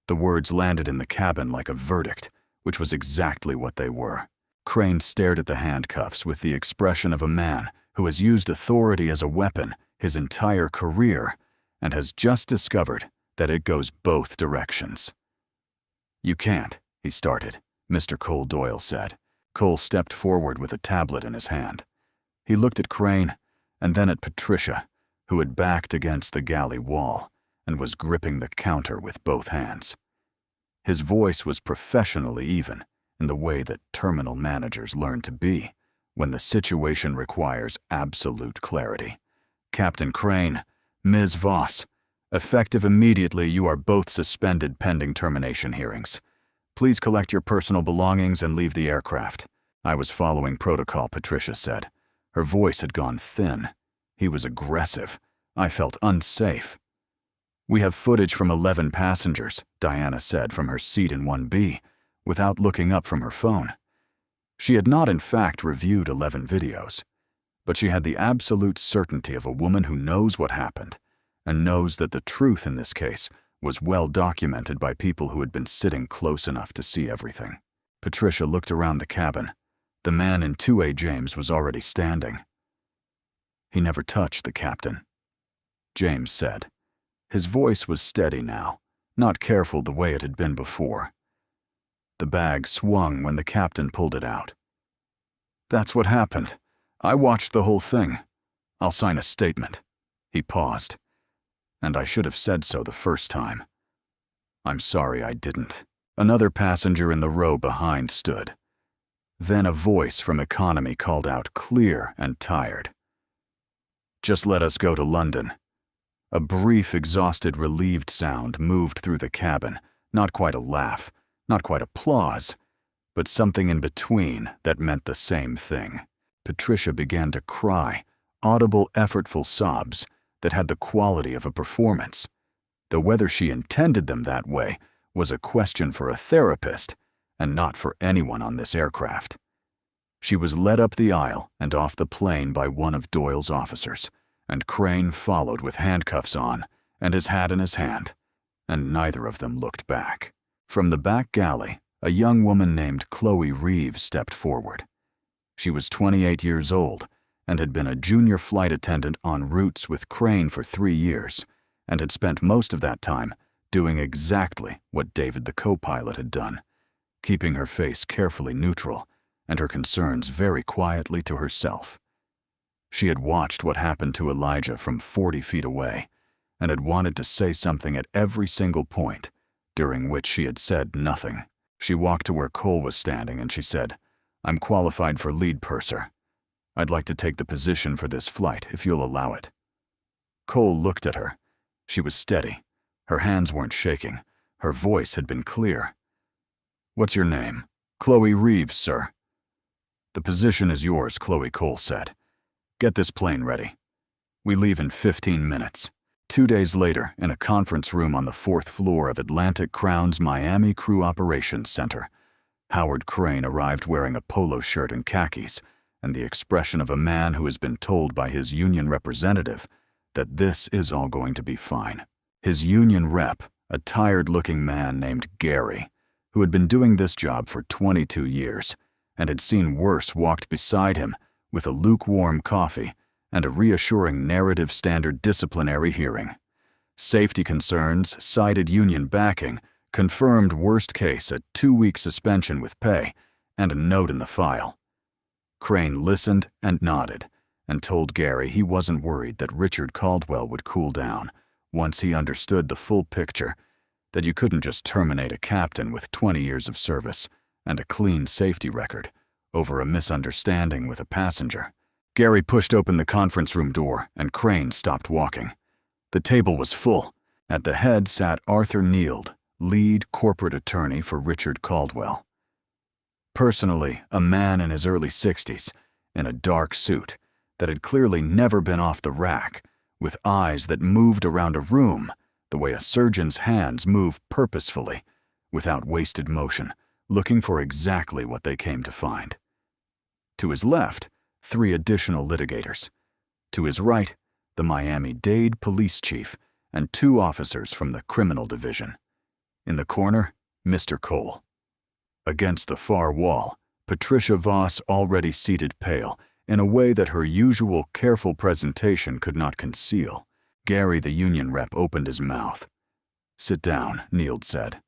The words landed in the cabin like a verdict, which was exactly what they were. Crane stared at the handcuffs with the expression of a man who has used authority as a weapon his entire career and has just discovered that it goes both directions. "You can't," he started, Mr. Cole Doyle said. Cole stepped forward with a tablet in his hand. He looked at Crane and then at Patricia, who had backed against the galley wall and was gripping the counter with both hands. His voice was professionally even, in the way that terminal managers learn to be when the situation requires absolute clarity. "Captain Crane, Ms. Voss, effective immediately, you are both suspended pending termination hearings. Please collect your personal belongings and leave the aircraft." "I was following protocol," Patricia said. Her voice had gone thin. He was aggressive. I felt unsafe. "We have footage from 11 passengers," Diana said from her seat in 1B, without looking up from her phone. She had not in fact reviewed 11 videos, but she had the absolute certainty of a woman who knows what happened and knows that the truth in this case was well documented by people who had been sitting close enough to see everything. Patricia looked around the cabin. The man in 2A James was already standing. "He never touched the captain," James said. His voice was steady now, not careful the way it had been before. The bag swung when the captain pulled it out. "That's what happened. I watched the whole thing. I'll sign a statement." He paused. "And I should have said so the first time. I'm sorry I didn't." Another passenger in the row behind stood. Then a voice from economy called out, clear and tired. "Just let us go to London." A brief, exhausted, relieved sound moved through the cabin, not quite a laugh, not quite applause, but something in between that meant the same thing. Patricia began to cry, audible, effortful sobs that had the quality of a performance, though whether she intended them that way was a question for a therapist and not for anyone on this aircraft. She was led up the aisle and off the plane by one of Doyle's officers, and Crane followed with handcuffs on and his hat in his hand, and neither of them looked back. From the back galley, a young woman named Chloe Reeves stepped forward. She was 28 years old and had been a junior flight attendant en routes with Crane for 3 years, and had spent most of that time doing exactly what David the co-pilot had done, keeping her face carefully neutral and her concerns very quietly to herself. She had watched what happened to Elijah from 40 feet away and had wanted to say something at every single point, during which she had said nothing. She walked to where Cole was standing and she said, "I'm qualified for lead purser. I'd like to take the position for this flight if you'll allow it." Cole looked at her. She was steady. Her hands weren't shaking. Her voice had been clear. "What's your name?" "Chloe Reeves, sir." "The position is yours," Chloe Cole said. "Get this plane ready. We leave in 15 minutes. 2 days later, in a conference room on the 4th floor of Atlantic Crown's Miami Crew Operations Center, Howard Crane arrived wearing a polo shirt and khakis, and the expression of a man who has been told by his union representative that this is all going to be fine. His union rep, a tired-looking man named Gary, who had been doing this job for 22 years and had seen worse, walked beside him with a lukewarm coffee and a reassuring narrative standard disciplinary hearing. Safety concerns, cited union backing, confirmed worst case a 2-week suspension with pay, and a note in the file. Crane listened and nodded and told Gary he wasn't worried that Richard Caldwell would cool down once he understood the full picture, that you couldn't just terminate a captain with 20 years of service and a clean safety record over a misunderstanding with a passenger. Gary pushed open the conference room door and Crane stopped walking. The table was full. At the head sat Arthur Neild, lead corporate attorney for Richard Caldwell. Personally, a man in his early 60s, in a dark suit that had clearly never been off the rack, with eyes that moved around a room the way a surgeon's hands move purposefully, without wasted motion, looking for exactly what they came to find. To his left, 3 additional litigators. To his right, the Miami-Dade police chief and 2 officers from the criminal division. In the corner, Mr. Cole. Against the far wall, Patricia Voss, already seated pale, in a way that her usual careful presentation could not conceal. Gary, the union rep, opened his mouth. "Sit down," Neild said.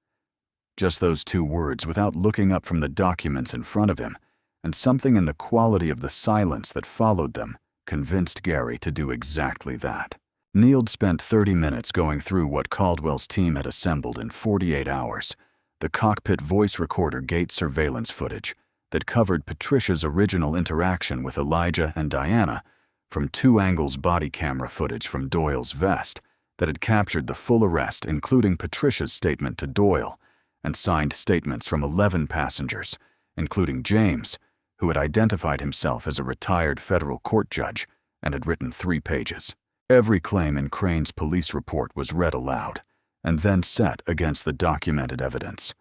Just those two words without looking up from the documents in front of him, and something in the quality of the silence that followed them convinced Gary to do exactly that. Neil spent 30 minutes going through what Caldwell's team had assembled in 48 hours, the cockpit voice recorder gate surveillance footage that covered Patricia's original interaction with Elijah and Diana, from 2 angles body camera footage from Doyle's vest that had captured the full arrest, including Patricia's statement to Doyle, and signed statements from 11 passengers, including James, who had identified himself as a retired federal court judge and had written 3 pages. Every claim in Crane's police report was read aloud, and then set against the documented evidence.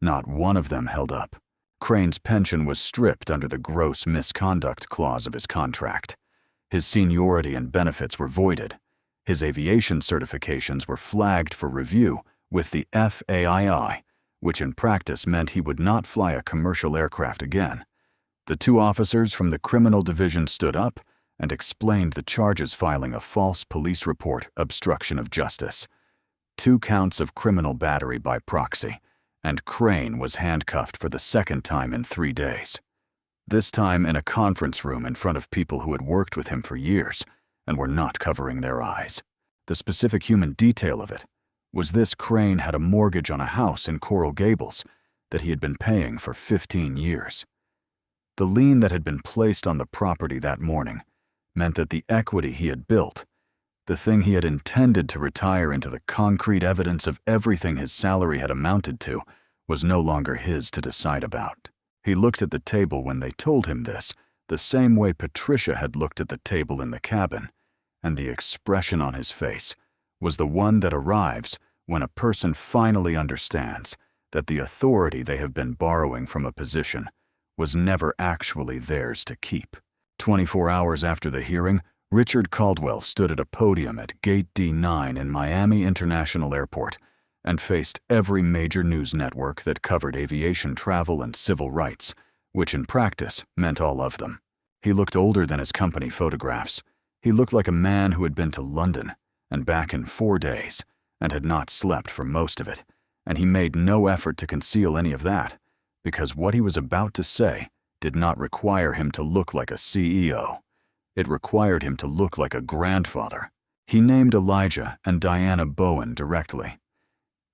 Not one of them held up. Crane's pension was stripped under the gross misconduct clause of his contract. His seniority and benefits were voided. His aviation certifications were flagged for review with the FAII, which in practice meant he would not fly a commercial aircraft again. The 2 officers from the criminal division stood up and explained the charges, filing a false police report, obstruction of justice, 2 counts of criminal battery by proxy, and Crane was handcuffed for the 2nd time in 3 days. This time in a conference room in front of people who had worked with him for years and were not covering their eyes. The specific human detail of it was this: Crane had a mortgage on a house in Coral Gables that he had been paying for 15 years. The lien that had been placed on the property that morning meant that the equity he had built, the thing he had intended to retire into the concrete evidence of everything his salary had amounted to, was no longer his to decide about. He looked at the table when they told him this, the same way Patricia had looked at the table in the cabin, and the expression on his face was the one that arrives when a person finally understands that the authority they have been borrowing from a position was never actually theirs to keep. 24 hours after the hearing, Richard Caldwell stood at a podium at Gate D9 in Miami International Airport and faced every major news network that covered aviation travel and civil rights, which in practice meant all of them. He looked older than his company photographs. He looked like a man who had been to London and back in 4 days and had not slept for most of it, and he made no effort to conceal any of that, because what he was about to say did not require him to look like a CEO. It required him to look like a grandfather. He named Elijah and Diana Bowen directly.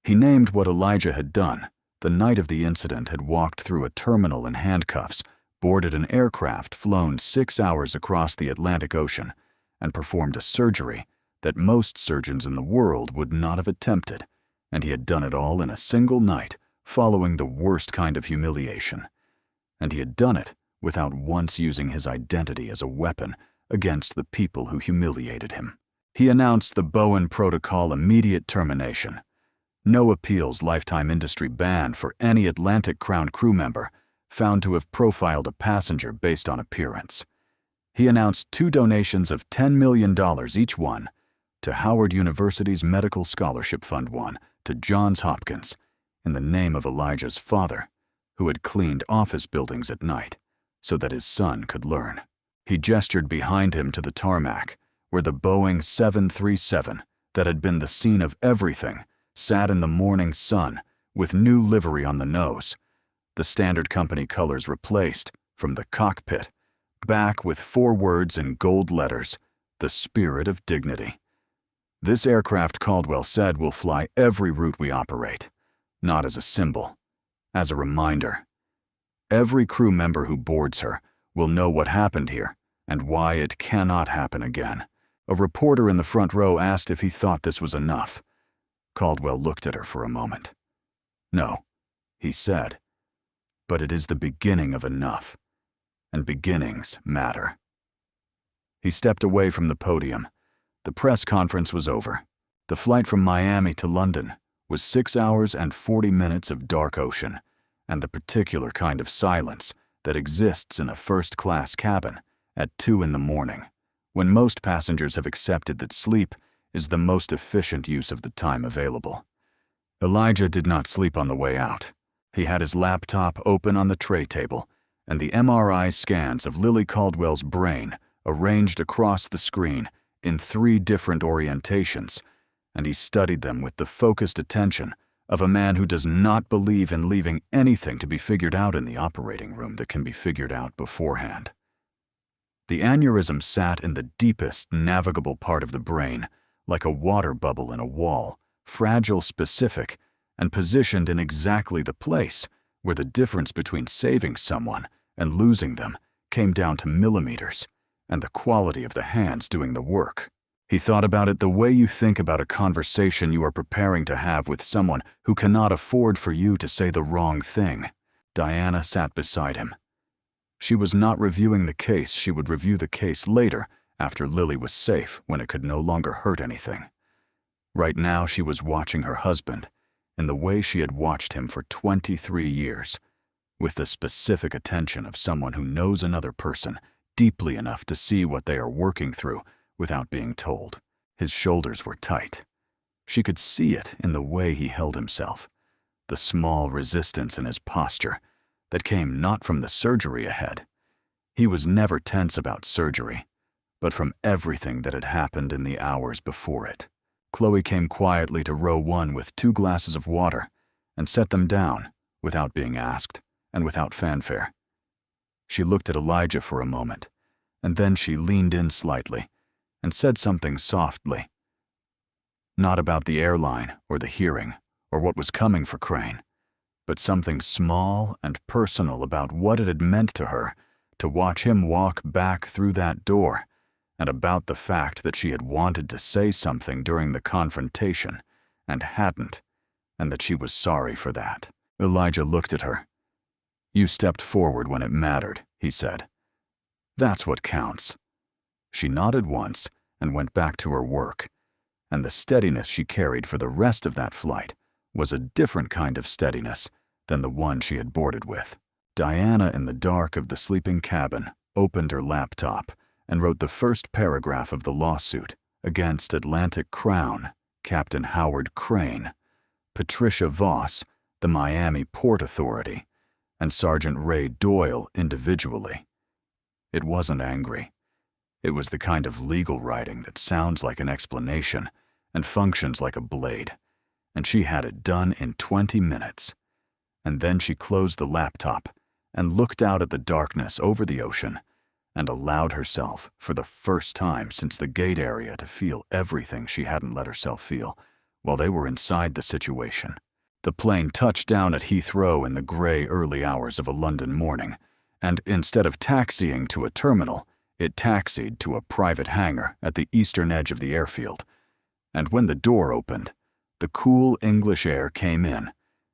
He named what Elijah had done. The night of the incident had walked through a terminal in handcuffs, boarded an aircraft flown 6 hours across the Atlantic Ocean, and performed a surgery that most surgeons in the world would not have attempted, and he had done it all in a single night, following the worst kind of humiliation. And he had done it without once using his identity as a weapon against the people who humiliated him. He announced the Bowen Protocol immediate termination, no appeals lifetime industry ban for any Atlantic Crown crew member found to have profiled a passenger based on appearance. He announced 2 donations of $10 million each one to Howard University's Medical Scholarship Fund, 1 to Johns Hopkins, in the name of Elijah's father, who had cleaned office buildings at night so that his son could learn. He gestured behind him to the tarmac, where the Boeing 737 that had been the scene of everything sat in the morning sun with new livery on the nose, the standard company colors replaced from the cockpit, back with 4 words in gold letters: the spirit of dignity. This aircraft, Caldwell said, will fly every route we operate, not as a symbol, as a reminder. Every crew member who boards her will know what happened here and why it cannot happen again. A reporter in the front row asked if he thought this was enough. Caldwell looked at her for a moment. "No," he said, "but it is the beginning of enough, and beginnings matter." He stepped away from the podium. The press conference was over. The flight from Miami to London was 6 hours and 40 minutes of dark ocean, and the particular kind of silence that exists in a first-class cabin at 2 in the morning, when most passengers have accepted that sleep is the most efficient use of the time available. Elijah did not sleep on the way out. He had his laptop open on the tray table, and the MRI scans of Lily Caldwell's brain arranged across the screen in 3 different orientations, and he studied them with the focused attention of a man who does not believe in leaving anything to be figured out in the operating room that can be figured out beforehand. The aneurysm sat in the deepest navigable part of the brain, like a water bubble in a wall, fragile, specific, and positioned in exactly the place where the difference between saving someone and losing them came down to millimeters, and the quality of the hands doing the work. He thought about it the way you think about a conversation you are preparing to have with someone who cannot afford for you to say the wrong thing. Diana sat beside him. She was not reviewing the case. She would review the case later, after Lily was safe, when it could no longer hurt anything. Right now, she was watching her husband in the way she had watched him for 23 years, with the specific attention of someone who knows another person deeply enough to see what they are working through without being told. His shoulders were tight. She could see it in the way he held himself, the small resistance in his posture that came not from the surgery ahead. He was never tense about surgery, but from everything that had happened in the hours before it. Chloe came quietly to row 1 with 2 glasses of water and set them down without being asked and without fanfare. She looked at Elijah for a moment, and then she leaned in slightly and said something softly. Not about the airline or the hearing or what was coming for Crane, but something small and personal about what it had meant to her to watch him walk back through that door, and about the fact that she had wanted to say something during the confrontation and hadn't, and that she was sorry for that. Elijah looked at her. "You stepped forward when it mattered," he said. "That's what counts." She nodded once and went back to her work, and the steadiness she carried for the rest of that flight was a different kind of steadiness than the one she had boarded with. Diana, in the dark of the sleeping cabin, opened her laptop and wrote the first paragraph of the lawsuit against Atlantic Crown, Captain Howard Crane, Patricia Voss, the Miami Port Authority, and Sergeant Ray Doyle individually. It wasn't angry. It was the kind of legal writing that sounds like an explanation and functions like a blade, and she had it done in 20 minutes. And then she closed the laptop and looked out at the darkness over the ocean and allowed herself, for the first time since the gate area, to feel everything she hadn't let herself feel while they were inside the situation. The plane touched down at Heathrow in the gray early hours of a London morning, and instead of taxiing to a terminal, it taxied to a private hangar at the eastern edge of the airfield. And when the door opened, the cool English air came in,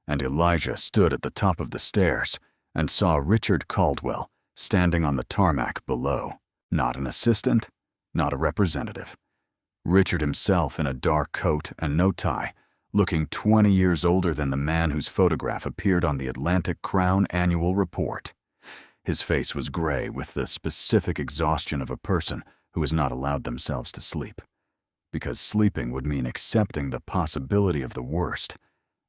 and Elijah stood at the top of the stairs and saw Richard Caldwell standing on the tarmac below. Not an assistant, not a representative. Richard himself in a dark coat and no tie, looking 20 years older than the man whose photograph appeared on the Atlantic Crown annual report. His face was gray with the specific exhaustion of a person who has not allowed themselves to sleep, because sleeping would mean accepting the possibility of the worst,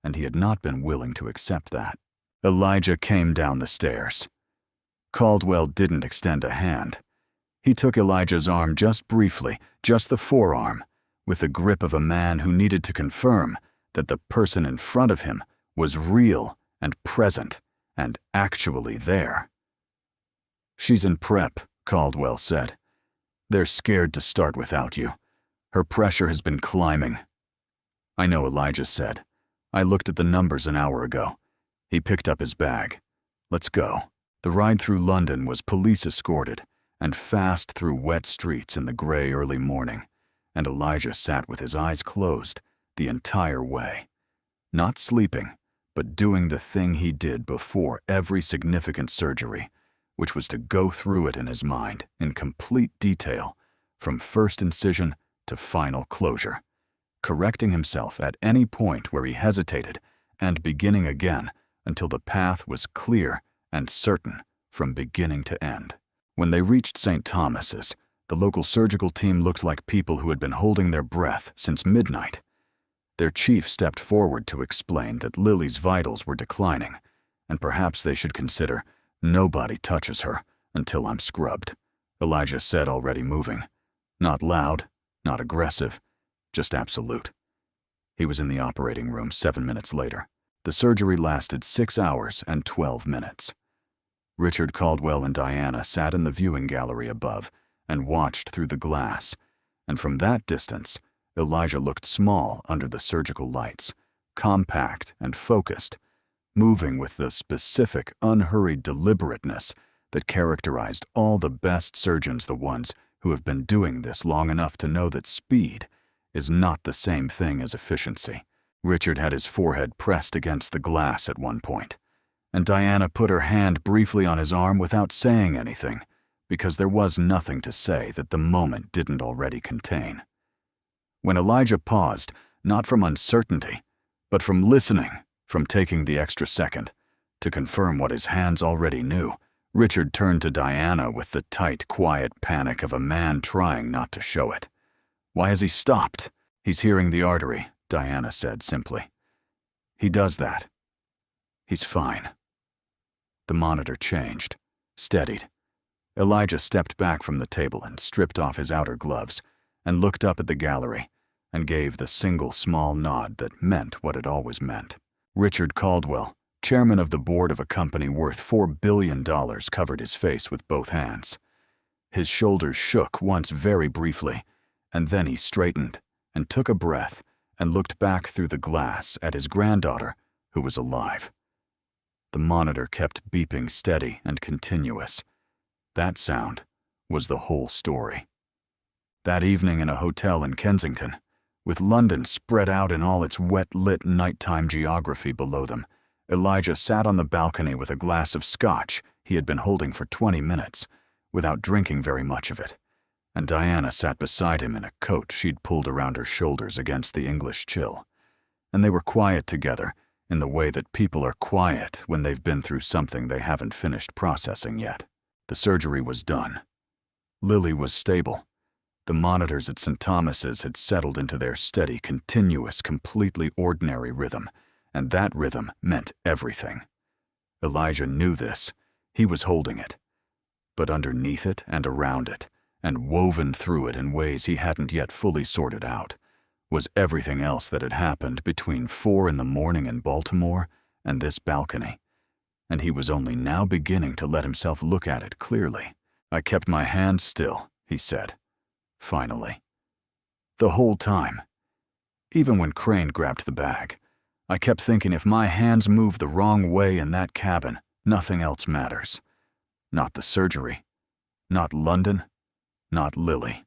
and he had not been willing to accept that. Elijah came down the stairs. Caldwell didn't extend a hand. He took Elijah's arm just briefly, just the forearm, with the grip of a man who needed to confirm that the person in front of him was real and present and actually there. "She's in prep," Caldwell said. "They're scared to start without you. Her pressure has been climbing." "I know," Elijah said. "I looked at the numbers an hour ago." He picked up his bag. "Let's go." The ride through London was police-escorted and fast through wet streets in the gray early morning, and Elijah sat with his eyes closed the entire way. Not sleeping, but doing the thing he did before every significant surgery, which was to go through it in his mind in complete detail, from first incision to final closure, correcting himself at any point where he hesitated and beginning again until the path was clear and certain from beginning to end. When they reached St. Thomas's, the local surgical team looked like people who had been holding their breath since midnight. Their chief stepped forward to explain that Lily's vitals were declining, and perhaps they should consider, "Nobody touches her until I'm scrubbed," Elijah said, already moving. Not loud, not aggressive, just absolute. He was in the operating room 7 minutes later. The surgery lasted 6 hours and 12 minutes. Richard Caldwell and Diana sat in the viewing gallery above and watched through the glass, and from that distance, Elijah looked small under the surgical lights, compact and focused, moving with the specific, unhurried deliberateness that characterized all the best surgeons, the ones who have been doing this long enough to know that speed is not the same thing as efficiency. Richard had his forehead pressed against the glass at one point, and Diana put her hand briefly on his arm without saying anything, because there was nothing to say that the moment didn't already contain. When Elijah paused, not from uncertainty, but from listening, from taking the extra second to confirm what his hands already knew, Richard turned to Diana with the tight, quiet panic of a man trying not to show it. "Why has he stopped?" "He's hearing the artery," Diana said simply. "He does that. He's fine." The monitor changed, steadied. Elijah stepped back from the table and stripped off his outer gloves and looked up at the gallery and gave the single small nod that meant what it always meant. Richard Caldwell, chairman of the board of a company worth $4 billion, covered his face with both hands. His shoulders shook once very briefly, and then he straightened and took a breath and looked back through the glass at his granddaughter, who was alive. The monitor kept beeping steady and continuous. That sound was the whole story. That evening in a hotel in Kensington, with London spread out in all its wet-lit nighttime geography below them, Elijah sat on the balcony with a glass of scotch he had been holding for 20 minutes, without drinking very much of it, and Diana sat beside him in a coat she'd pulled around her shoulders against the English chill, and they were quiet together in the way that people are quiet when they've been through something they haven't finished processing yet. The surgery was done. Lily was stable. The monitors at St. Thomas's had settled into their steady, continuous, completely ordinary rhythm, and that rhythm meant everything. Elijah knew this. He was holding it. But underneath it and around it, and woven through it in ways he hadn't yet fully sorted out, was everything else that had happened between 4 in the morning in Baltimore and this balcony, and he was only now beginning to let himself look at it clearly. "I kept my hands still," he said, finally. "The whole time. Even when Crane grabbed the bag, I kept thinking if my hands move the wrong way in that cabin, nothing else matters. Not the surgery, not London, not Lily.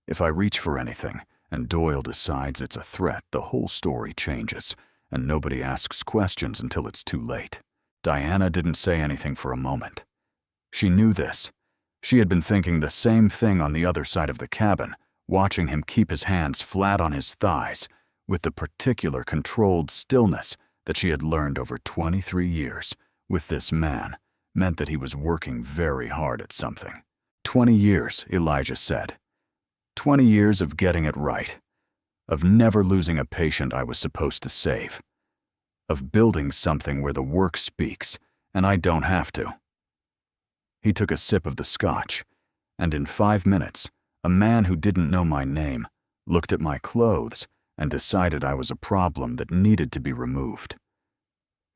If I reach for anything, and Doyle decides it's a threat, the whole story changes, and nobody asks questions until it's too late." Diana didn't say anything for a moment. She knew this. She had been thinking the same thing on the other side of the cabin, watching him keep his hands flat on his thighs, with the particular controlled stillness that she had learned over 23 years with this man meant that he was working very hard at something. 20 years, Elijah said. 20 years of getting it right, of never losing a patient I was supposed to save, of building something where the work speaks and I don't have to. He took a sip of the scotch, and in 5 minutes, a man who didn't know my name looked at my clothes and decided I was a problem that needed to be removed.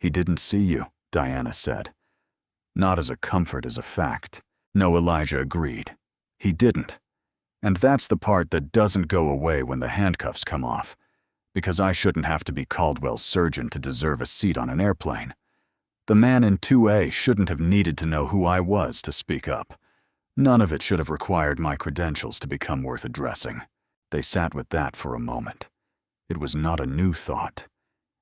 "He didn't see you," Diana said. "Not as a comfort, as a fact." No, Elijah agreed. He didn't. And that's the part that doesn't go away when the handcuffs come off, because I shouldn't have to be Caldwell's surgeon to deserve a seat on an airplane. The man in 2A shouldn't have needed to know who I was to speak up. None of it should have required my credentials to become worth addressing. They sat with that for a moment. It was not a new thought.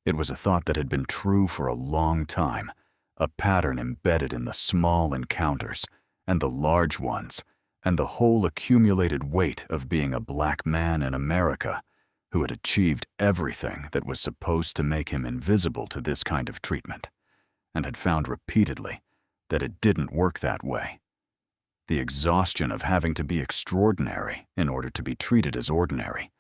It was a thought that had been true for a long time, a pattern embedded in the small encounters and the large ones, and the whole accumulated weight of being a black man in America who had achieved everything that was supposed to make him invisible to this kind of treatment, and had found repeatedly that it didn't work that way. The exhaustion of having to be extraordinary in order to be treated as ordinary.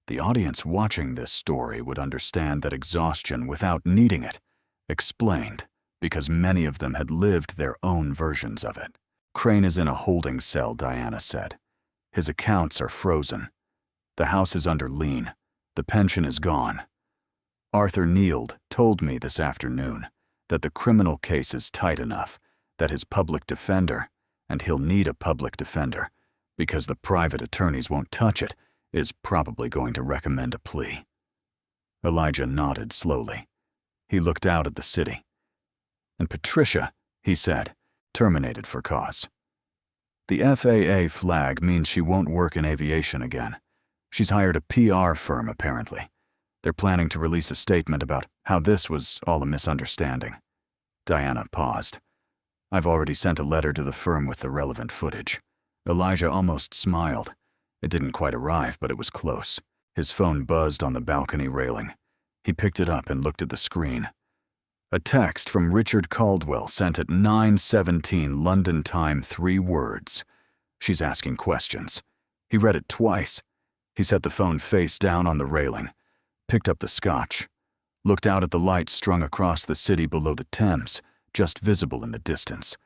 The audience watching this story would understand that exhaustion without needing it, explained, because many of them had lived their own versions of it. "Crane is in a holding cell," Diana said. "His accounts are frozen. The house is under lien. The pension is gone. Arthur Neild told me this afternoon that the criminal case is tight enough that his public defender, and he'll need a public defender because the private attorneys won't touch it, is probably going to recommend a plea. Elijah nodded slowly. He looked out at the city. And Patricia, he said, terminated for cause. The FAA flag means she won't work in aviation again. She's hired a PR firm, apparently. They're planning to release a statement about how this was all a misunderstanding. Diana paused. I've already sent a letter to the firm with the relevant footage. Elijah almost smiled. It didn't quite arrive, but it was close. His phone buzzed on the balcony railing. He picked it up and looked at the screen. A text from Richard Caldwell sent at 9:17 London time, 3 words. She's asking questions. He read it twice. He set the phone face down on the railing, picked up the scotch, looked out at the lights strung across the city below the Thames, just visible in the distance,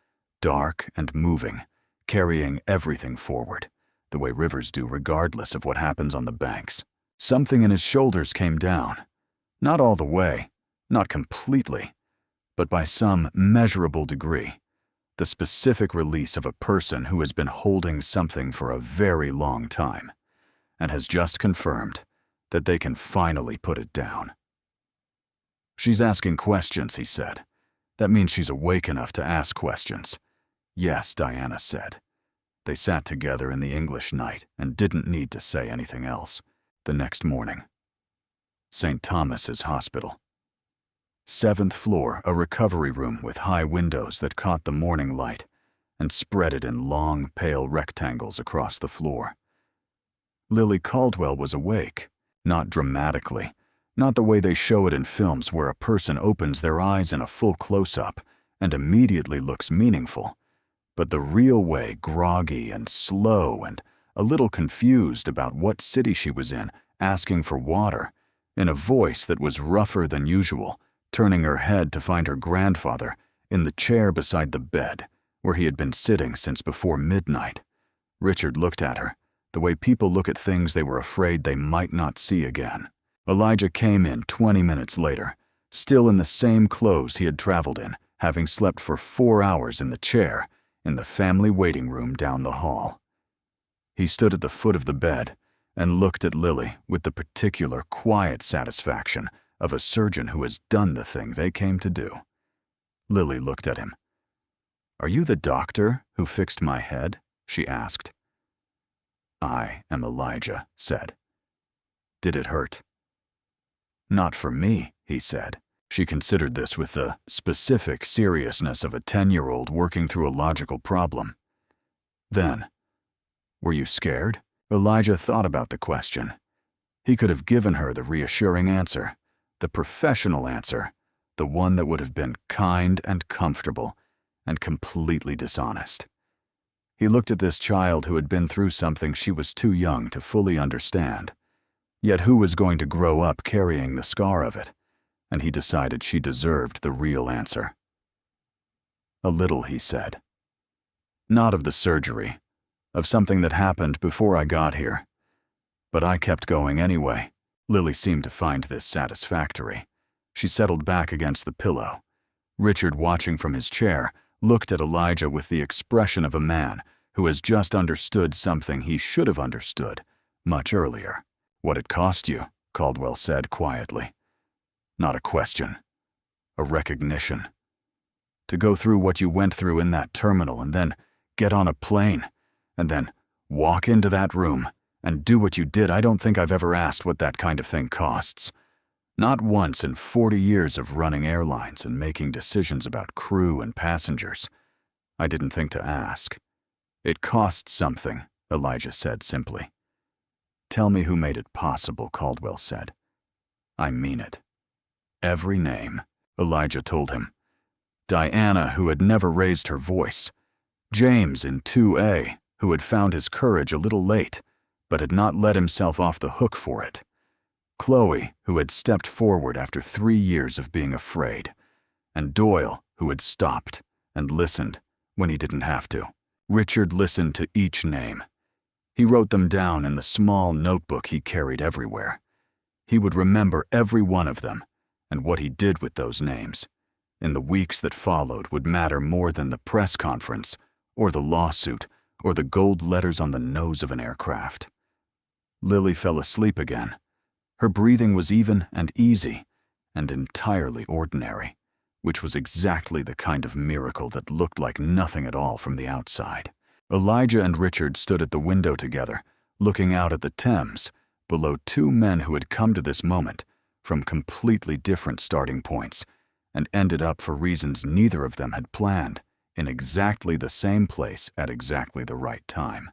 dark and moving, carrying everything forward, the way rivers do regardless of what happens on the banks. Something in his shoulders came down. Not all the way, not completely, but by some measurable degree. The specific release of a person who has been holding something for a very long time and has just confirmed that they can finally put it down. She's asking questions, he said. That means she's awake enough to ask questions. Yes, Diana said. They sat together in the English night and didn't need to say anything else. The next morning. St. Thomas's Hospital. 7th floor, a recovery room with high windows that caught the morning light and spread it in long, pale rectangles across the floor. Lily Caldwell was awake, not dramatically, not the way they show it in films where a person opens their eyes in a full close-up and immediately looks meaningful, but the real way, groggy and slow and a little confused about what city she was in, asking for water, in a voice that was rougher than usual, turning her head to find her grandfather in the chair beside the bed, where he had been sitting since before midnight. Richard looked at her, the way people look at things they were afraid they might not see again. Elijah came in 20 minutes later, still in the same clothes he had traveled in, having slept for 4 hours in the chair in the family waiting room down the hall. He stood at the foot of the bed and looked at Lily with the particular quiet satisfaction of a surgeon who has done the thing they came to do. Lily looked at him. "Are you the doctor who fixed my head?" she asked. "I am Elijah," said. "Did it hurt?" "Not for me," he said. She considered this with the specific seriousness of a 10-year-old working through a logical problem. Then, "Were you scared?" Elijah thought about the question. He could have given her the reassuring answer, the professional answer, the one that would have been kind and comfortable and completely dishonest. He looked at this child who had been through something she was too young to fully understand, yet who was going to grow up carrying the scar of it, and he decided she deserved the real answer. "A little," he said. "Not of the surgery, of something that happened before I got here. But I kept going anyway." Lily seemed to find this satisfactory. She settled back against the pillow. Richard, watching from his chair, looked at Elijah with the expression of a man who has just understood something he should have understood much earlier. "What it cost you," Caldwell said quietly. "Not a question. A recognition. To go through what you went through in that terminal and then get on a plane and then walk into that room and do what you did. I don't think I've ever asked what that kind of thing costs. Not once in 40 years of running airlines and making decisions about crew and passengers. I didn't think to ask. It costs something," Elijah said simply. "Tell me who made it possible," Caldwell said. "I mean it." "Every name," Elijah told him. Diana, who had never raised her voice. James in 2A, who had found his courage a little late, but had not let himself off the hook for it. Chloe, who had stepped forward after 3 years of being afraid. And Doyle, who had stopped and listened when he didn't have to. Richard listened to each name. He wrote them down in the small notebook he carried everywhere. He would remember every one of them, and what he did with those names in the weeks that followed would matter more than the press conference, or the lawsuit, or the gold letters on the nose of an aircraft. Lily fell asleep again. Her breathing was even and easy, and entirely ordinary, which was exactly the kind of miracle that looked like nothing at all from the outside. Elijah and Richard stood at the window together, looking out at the Thames, below two men who had come to this moment from completely different starting points and ended up, for reasons neither of them had planned, in exactly the same place at exactly the right time.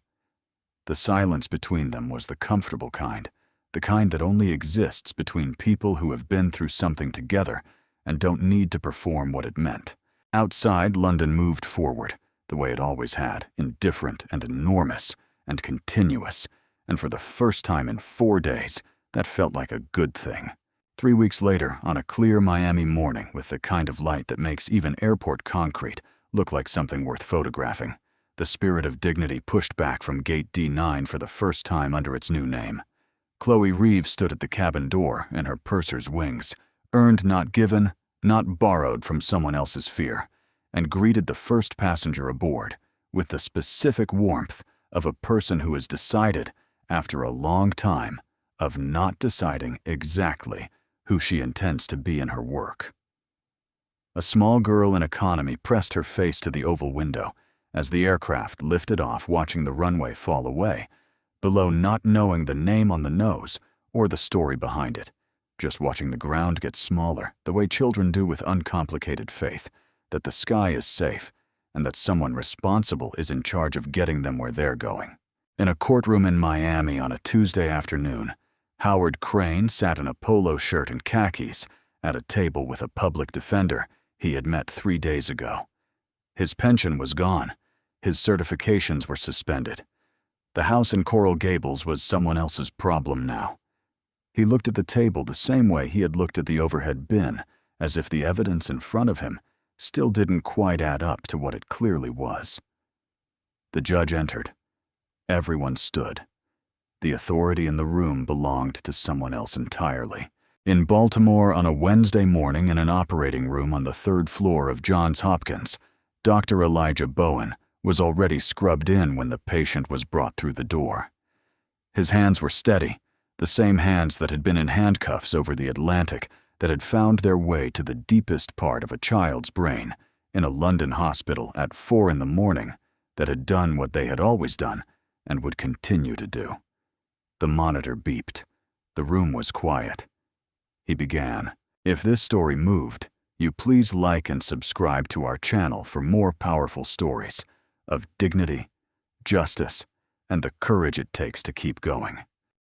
The silence between them was the comfortable kind, the kind that only exists between people who have been through something together and don't need to perform what it meant. Outside, London moved forward, the way it always had, indifferent and enormous and continuous, and for the first time in 4 days, that felt like a good thing. 3 weeks later, on a clear Miami morning with the kind of light that makes even airport concrete look like something worth photographing, the spirit of dignity pushed back from Gate D9 for the first time under its new name. Chloe Reeves stood at the cabin door in her purser's wings, earned not given, not borrowed from someone else's fear, and greeted the first passenger aboard with the specific warmth of a person who has decided, after a long time, of not deciding exactly who she intends to be in her work. A small girl in economy pressed her face to the oval window as the aircraft lifted off, watching the runway fall away, below not knowing the name on the nose or the story behind it, just watching the ground get smaller the way children do with uncomplicated faith that the sky is safe and that someone responsible is in charge of getting them where they're going. In a courtroom in Miami on a Tuesday afternoon, Howard Crane sat in a polo shirt and khakis at a table with a public defender he had met 3 days ago. His pension was gone. His certifications were suspended. The house in Coral Gables was someone else's problem now. He looked at the table the same way he had looked at the overhead bin, as if the evidence in front of him still didn't quite add up to what it clearly was. The judge entered. Everyone stood. The authority in the room belonged to someone else entirely. In Baltimore on a Wednesday morning in an operating room on the 3rd floor of Johns Hopkins, Dr. Elijah Bowen was already scrubbed in when the patient was brought through the door. His hands were steady, the same hands that had been in handcuffs over the Atlantic, that had found their way to the deepest part of a child's brain in a London hospital at 4 in the morning, that had done what they had always done and would continue to do. The monitor beeped. The room was quiet. He began, "If this story moved, you please like and subscribe to our channel for more powerful stories of dignity, justice, and the courage it takes to keep going."